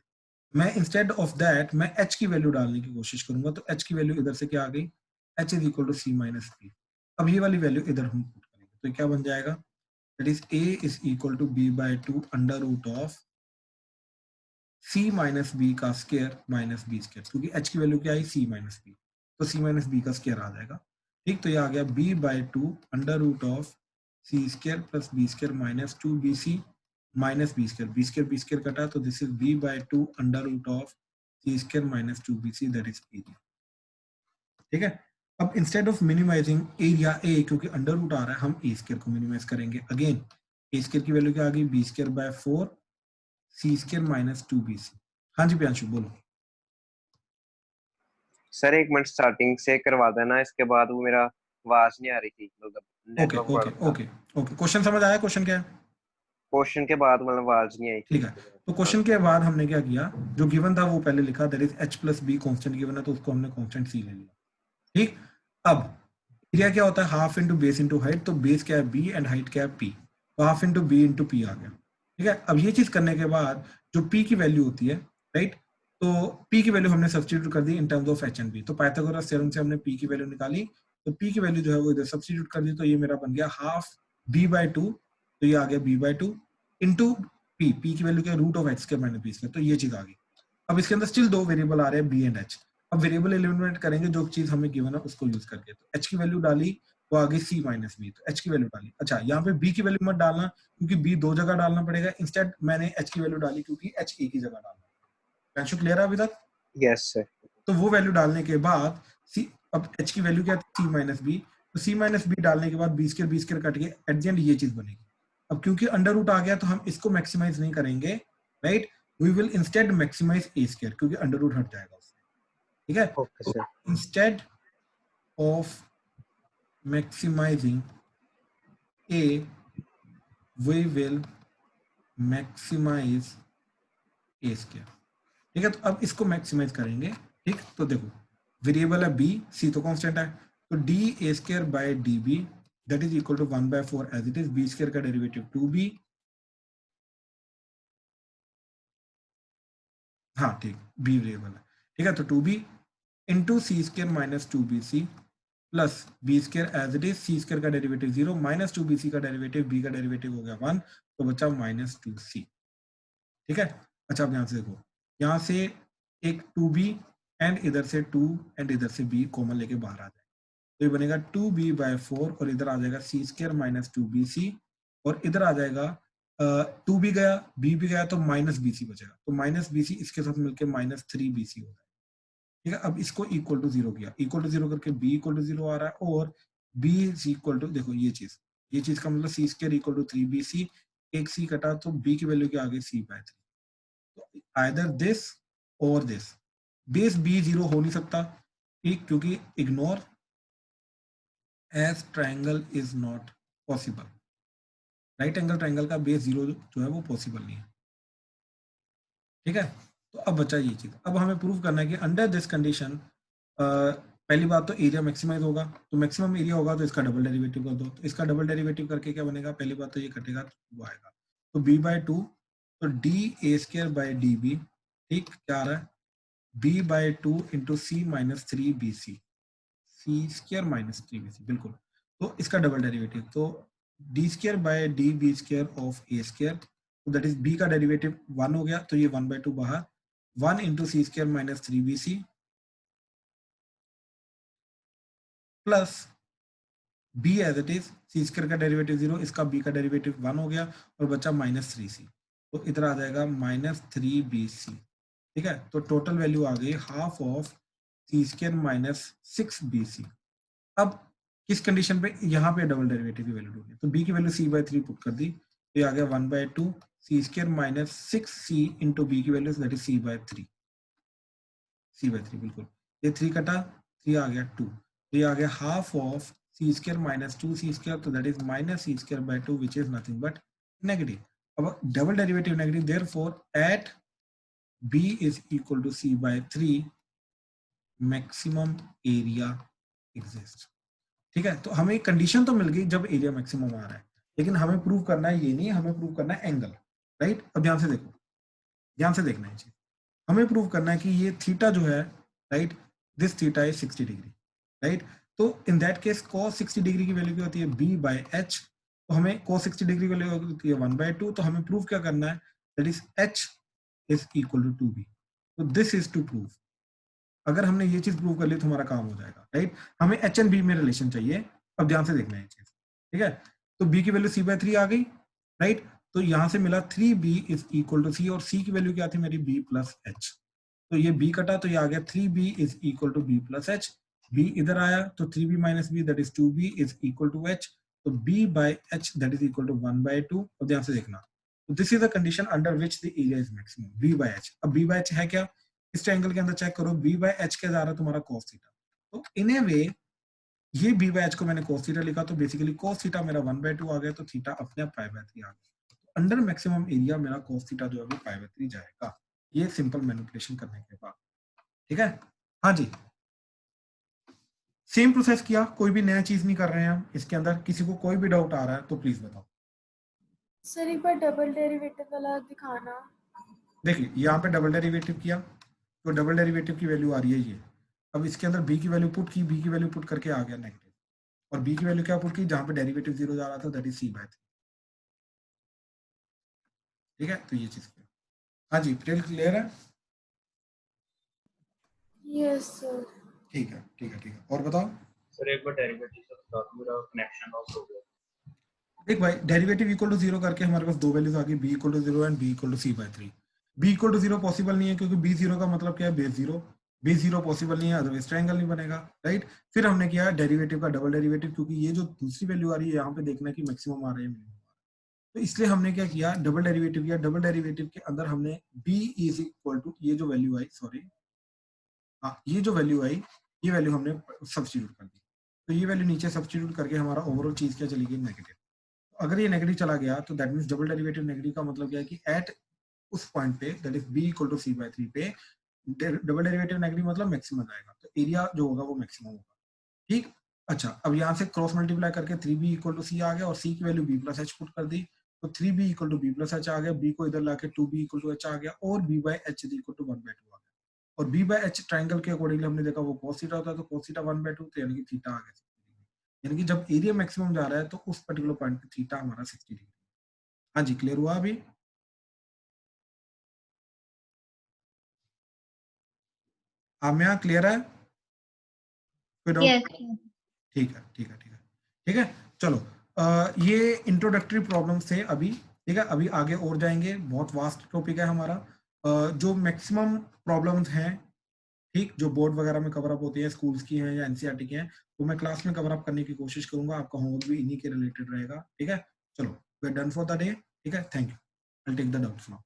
Speaker 1: मैं इंस्टेड ऑफ दैट मैं h की वैल्यू डालने की कोशिश करूंगा, तो h की वैल्यू इधर से क्या आ गई, h is equal to c minus b. अब ये वाली वैल्यू इधर हम पुट करेंगे तो क्या बन जाएगा, that is a is equal to b/2 under root of c minus b का स्क्वायर माइनस बी स्क्वायर, क्योंकि h की वैल्यू क्या आई, c माइनस बी, तो c माइनस बी का स्क्वायर आ जाएगा, ठीक। तो ये आ गया b/2 under root of c square plus b square minus 2bc minus b square कटा, तो this is b/2 under root of c square minus 2bc, that is area, ठीक है। अब instead of minimising area a, क्योंकि अंडर रूट आ रहा है, हम a स्क्वायर को मिनिमाइज करेंगे, अगेन a स्क्वायर की वैल्यू क्या आ गई, b square by 4 c square minus 2bc। हाँ जी प्रियांशु बोलो।
Speaker 3: सर एक मिनट स्टार्टिंग से करवा देना, इसके बाद वो मेरा आवाज नहीं आ रही थी, मतलब
Speaker 1: okay
Speaker 3: network
Speaker 1: okay okay okay, question समझ आया, क्वेश्चन क्या है,
Speaker 3: क्वेश्चन के बाद मतलब आवाज नहीं आई
Speaker 1: ठीक
Speaker 3: थी।
Speaker 1: है। तो क्वेश्चन के बाद हमने क्या किया, जो गिवन था वो पहले लिखा, that is h plus be constant given है, तो उसको हमने कांस्टेंट c ले लिया, ठीक। अब एरिया क्या होता है, half into base into height, तो बेस क्या है b एंड हाइट क्या है p, तो half into b into p आ गया, ठीक है। अब ये चीज करने के बाद जो p की वैल्यू होती है, राइट, तो p की वैल्यू हमने सब्स्टिट्यूट कर दी in terms of h and b, तो पाइथागोरस थ्योरम से हमने p की वैल्यू निकाली, तो p की वैल्यू जो है वो इधर सब्स्टिट्यूट कर दी, तो ये मेरा बन गया हाफ b/2, तो ये आ गया b/2 इंटू p की वैल्यू क्या है, root of h square minus b square, तो ये चीज आ गई। अब इसके अंदर स्टिल दो वेरिएबल आ रहे हैं b एंड h, अब वेरिएबल एलिमिनेट करेंगे जो चीज हमें गिवन है उसको यूज करके, तो h की वैल्यू डाली तो आगे c माइनस बी, तो h की वैल्यू डाली। अच्छा यहाँ पे b की वैल्यू मत डालना क्योंकि b दो जगह डालना पड़ेगा, इंस्टेड मैंने h की वैल्यू डाली क्योंकि h एक ही जगह डालना है। क्लियर है अभी तक?
Speaker 3: Yes sir.
Speaker 1: तो वो वैल्यू डालने के बाद c, अब h की वैल्यू क्या थी, c माइनस बी, तो c माइनस बी डालने के बाद b स्क्वायर कट के एट द एंड ये चीज बनेगी। अब क्योंकि अंडर रूट आ गया तो हम इसको मैक्सिमाइज नहीं करेंगे, right, we will instead maximise a square क्योंकि अंडर रूट हट जाएगा उससे, ठीक है।
Speaker 3: Okay sir.
Speaker 1: Instead of maximising a we will maximize a square, ठीक है। तो अब इसको मैक्सिमाइज करेंगे, ठीक। तो देखो वेरिएबल है b, c तो कांस्टेंट है, तो d a square by db that is equal to 1/4 as it is, b square का डेरिवेटिव 2b, हाँ ठीक, b वेरिएबल है, ठीक है। तो 2b into c square minus 2bc plus b square as it is, c square का डेरिवेटिव 0 माइनस 2bc का डेरिवेटिव, b का डेरिवेटिव हो गया 1, तो बचा माइनस 2c, ठीक है। अच्छा अब यहाँ से देखो, यहाँ से एक 2b एंड इधर से 2 एंड इधर से b कॉमन लेके बाहर आ जाएगा, तो ये बनेगा 2b/4 और इधर आ जाएगा c स्क्वायर माइनस 2bc और इधर आ जाएगा 2 भी गया b भी गया तो माइनस bc बचेगा, तो माइनस bc इसके साथ मिलके माइनस 3bc हो जाएगा। ठीक है, अब इसको इक्वल टू 0 किया, इक्वल टू 0 करके b इक्वल टू 0 आ रहा है और b इज इक्वल टू, देखो ये चीज का मतलब c square equal to 3bc, एक c कटा तो b की वैल्यू क्या आ गई c/3, तो आइदर दिस और दिस, बेस b 0 हो नहीं सकता, ठीक, क्योंकि ignore as triangle is not possible, right angle triangle का बेस 0 जो है वो पॉसिबल नहीं है। ठीक है, तो अब बचा ये चीज, अब हमें प्रूव करना है कि अंडर दिस कंडीशन पहली बात तो एरिया मैक्सिमाइज होगा, तो मैक्सिमम एरिया होगा तो इसका डबल डेरिवेटिव कर दो, तो इसका डबल डेरिवेटिव करके क्या बनेगा, पहली बात तो ये कटेगा तो वो आएगा, तो b/2, तो dA²/dB, ठीक, क्या आ रहा है b/2 into c minus 3bc, c square minus 3bc, बिल्कुल, तो इसका डबल डेरिवेटिव, तो d²/dB² ऑफ a², तो दैट इज b का डेरिवेटिव 1 हो गया, तो ये 1/2 बाहर, 1 into c square minus 3bc plus b as it is, c square का डेरिवेटिव 0, इसका b का डेरिवेटिव 1 हो गया और बचा माइनस 3c, तो इधर आ जाएगा माइनस 3bc। ठीक है, तो टोटल वैल्यू आ गई half of c square minus 6bc। अब किस कंडीशन पे, यहाँ पे डबल डेरिवेटिव की वैल्यू ढूंढनी, तो b की वैल्यू c/3 पुट कर दी, तो ये आ गया 1/2 c square minus 6c into b की वैल्यू दैट इज c/3, बिल्कुल, ये 3 कटा 3 आ गया 2, तो ये आ गया half of c square minus 2c square, तो that is minus c square by 2 which is nothing but negative. अब double derivative negative, therefore at b is equal to c/3 maximum area exist. ठीक है, तो हमें कंडीशन तो मिल गई जब एरिया मैक्सिमम आ रहा है, लेकिन हमें प्रूव करना है ये नहीं, हमें प्रूव करना है एंगल, राइट। अब ध्यान से देखो, ध्यान से देखना है चीज, हमें प्रूव करना है कि ये थीटा जो है, right, this theta is 60 degree, right, तो in that case cos 60 degree की वैल्यू क्या होती है b/h, तो हमें cos 60 डिग्री की वैल्यू होती है 1/2, तो हमें प्रूव क्या करना है, that is h is equal to 2b, तो दिस इज टू प्रूव, अगर हमने ये चीज प्रूव कर ली तो हमारा काम हो जाएगा, राइट। हमें एच एंड बी में रिलेशन चाहिए, अब ध्यान से देखना है ये चीज, ठीक है, तो b की वैल्यू c/3 आ गई, राइट, तो यहां से मिला 3b is equal to c, और c की वैल्यू क्या थी मेरी b प्लस एच, तो ये b कटा तो ये आ गया 3b is equal to b plus h, b इधर आया तो 3b minus b that is 2b is equal to h, तो b/h that is equal to 1/2। अब ध्यान से देखना, तो this is the condition under which the area is maximum, b/h। अब b/h है क्या, इस ट्रायंगल के अंदर चेक करो, b/h क्या जा रहा है तुम्हारा cos थीटा, तो इन ए वे ये b/h को मैंने cos थीटा लिखा, तो बेसिकली cos थीटा मेरा 1/2 आ गया, तो थीटा अपने आप π/3 आ गया, तो अंडर मैक्सिमम एरिया मेरा cos थीटा जो है वो π/3 जाएगा, ये सिंपल मैनिपुलेशन करने के बाद। ठीक है, हाँ जी, सेम प्रोसेस किया, कोई भी नया चीज नहीं कर रहे हैं हम इसके अंदर, किसी को कोई भी डाउट आ रहा है तो प्लीज बताओ।
Speaker 7: सर एक बार डबल डेरिवेटिव वाला दिखाना।
Speaker 1: देखिए यहाँ पे डबल डेरिवेटिव किया, तो डबल डेरिवेटिव की वैल्यू आ रही है ये, अब इसके अंदर b की वैल्यू पुट की, b की वैल्यू पुट करके आ गया नेगेटिव, और b की वैल्यू क्या पुट की, जहां पे डेरिवेटिव 0 जा रहा था दैट इज c/3। ठीक है, तो ये चीज किया, हाँ जी, क्लियर है,
Speaker 7: यस सर।
Speaker 1: ठीक है, ठीक है, ठीक है, और बताओ
Speaker 10: सर एक बार डेरिवेटिव से बता दो, मेरा कनेक्शन ऑफ हो गया।
Speaker 1: देख भाई, डेरिवेटिव इक्वल टू 0 करके हमारे पास दो वैल्यूज आ गई, b equal to 0 and b equal to c/3। b equal to 0 possible नहीं है, क्योंकि b 0 का मतलब क्या है, बेस 0, b 0 पॉसिबल नहीं है, अदरवाइज ट्रायंगल नहीं बनेगा, राइट। फिर हमने किया डेरिवेटिव का डबल डेरिवेटिव, क्योंकि ये जो दूसरी वैल्यू आ रही है यहाँ पे देखना कि मैक्सिमम आ रहा है मिनिमम आ रहा है, तो इसलिए हमने क्या किया, डबल डेरिवेटिव किया, डबल डेरिवेटिव के अंदर हमने b इज इक्वल टू, ये जो वैल्यू आई, सॉरी, हाँ, ये जो वैल्यू आई, ये वैल्यू हमने सब्स्टिट्यूट कर दी, तो ये वैल्यू नीचे सब्स्टिट्यूट करके हमारा ओवरऑल चीज क्या चली गई, नेगेटिव। अगर ये नेगेटिव चला गया तो that means double derivative negative का मतलब क्या है कि एट उस पॉइंट पे that is b equal to c/3 पे डबल डेरिवेटिव नेगेटिव मतलब मैक्सिमम आएगा, तो एरिया जो होगा वो मैक्सिमम होगा। ठीक, अच्छा, अब यहाँ से क्रॉस मल्टीप्लाई करके 3b इक्वल टू c आ गया, और c की value b plus h put कर दी, तो 3b equal to b plus h आ गया, b को इधर लाके 2b इक्वल टू h आ गया, और b/h इक्वल टू 1/2 आ गया, और b/h ट्रायंगल के अकॉर्डिंगली हमने देखा वो cos थीटा होता है, तो cos थीटा 1/2, तो यानी कि थीटा आ गया, यानी कि जब एरिया मैक्सिमम जा रहा है तो उस पर्टिकुलर पॉइंट पे थीटा हमारा 60 डिग्री। हाँ जी, क्लियर हुआ अभी, आम्या क्लियर है? कोई डाउट?
Speaker 8: Yes.
Speaker 1: ठीक है, ठीक है, ठीक है, ठीक है। चलो ये इंट्रोडक्टरी प्रॉब्लम थे अभी, ठीक है। अभी आगे और जाएंगे, बहुत वास्ट टॉपिक है हमारा। जो मैक्सिमम प्रॉब्लम्स हैं, ठीक, जो बोर्ड वगैरह में कवर अप होती है, स्कूल्स की हैं या एनसीईआरटी की हैं, वो मैं क्लास में कवर अप करने की कोशिश करूंगा। आपका होमवर्क भी इन्हीं के रिलेटेड रहेगा, ठीक है। चलो, we are done for the day, ठीक है। Thank you, I will take the doubts now.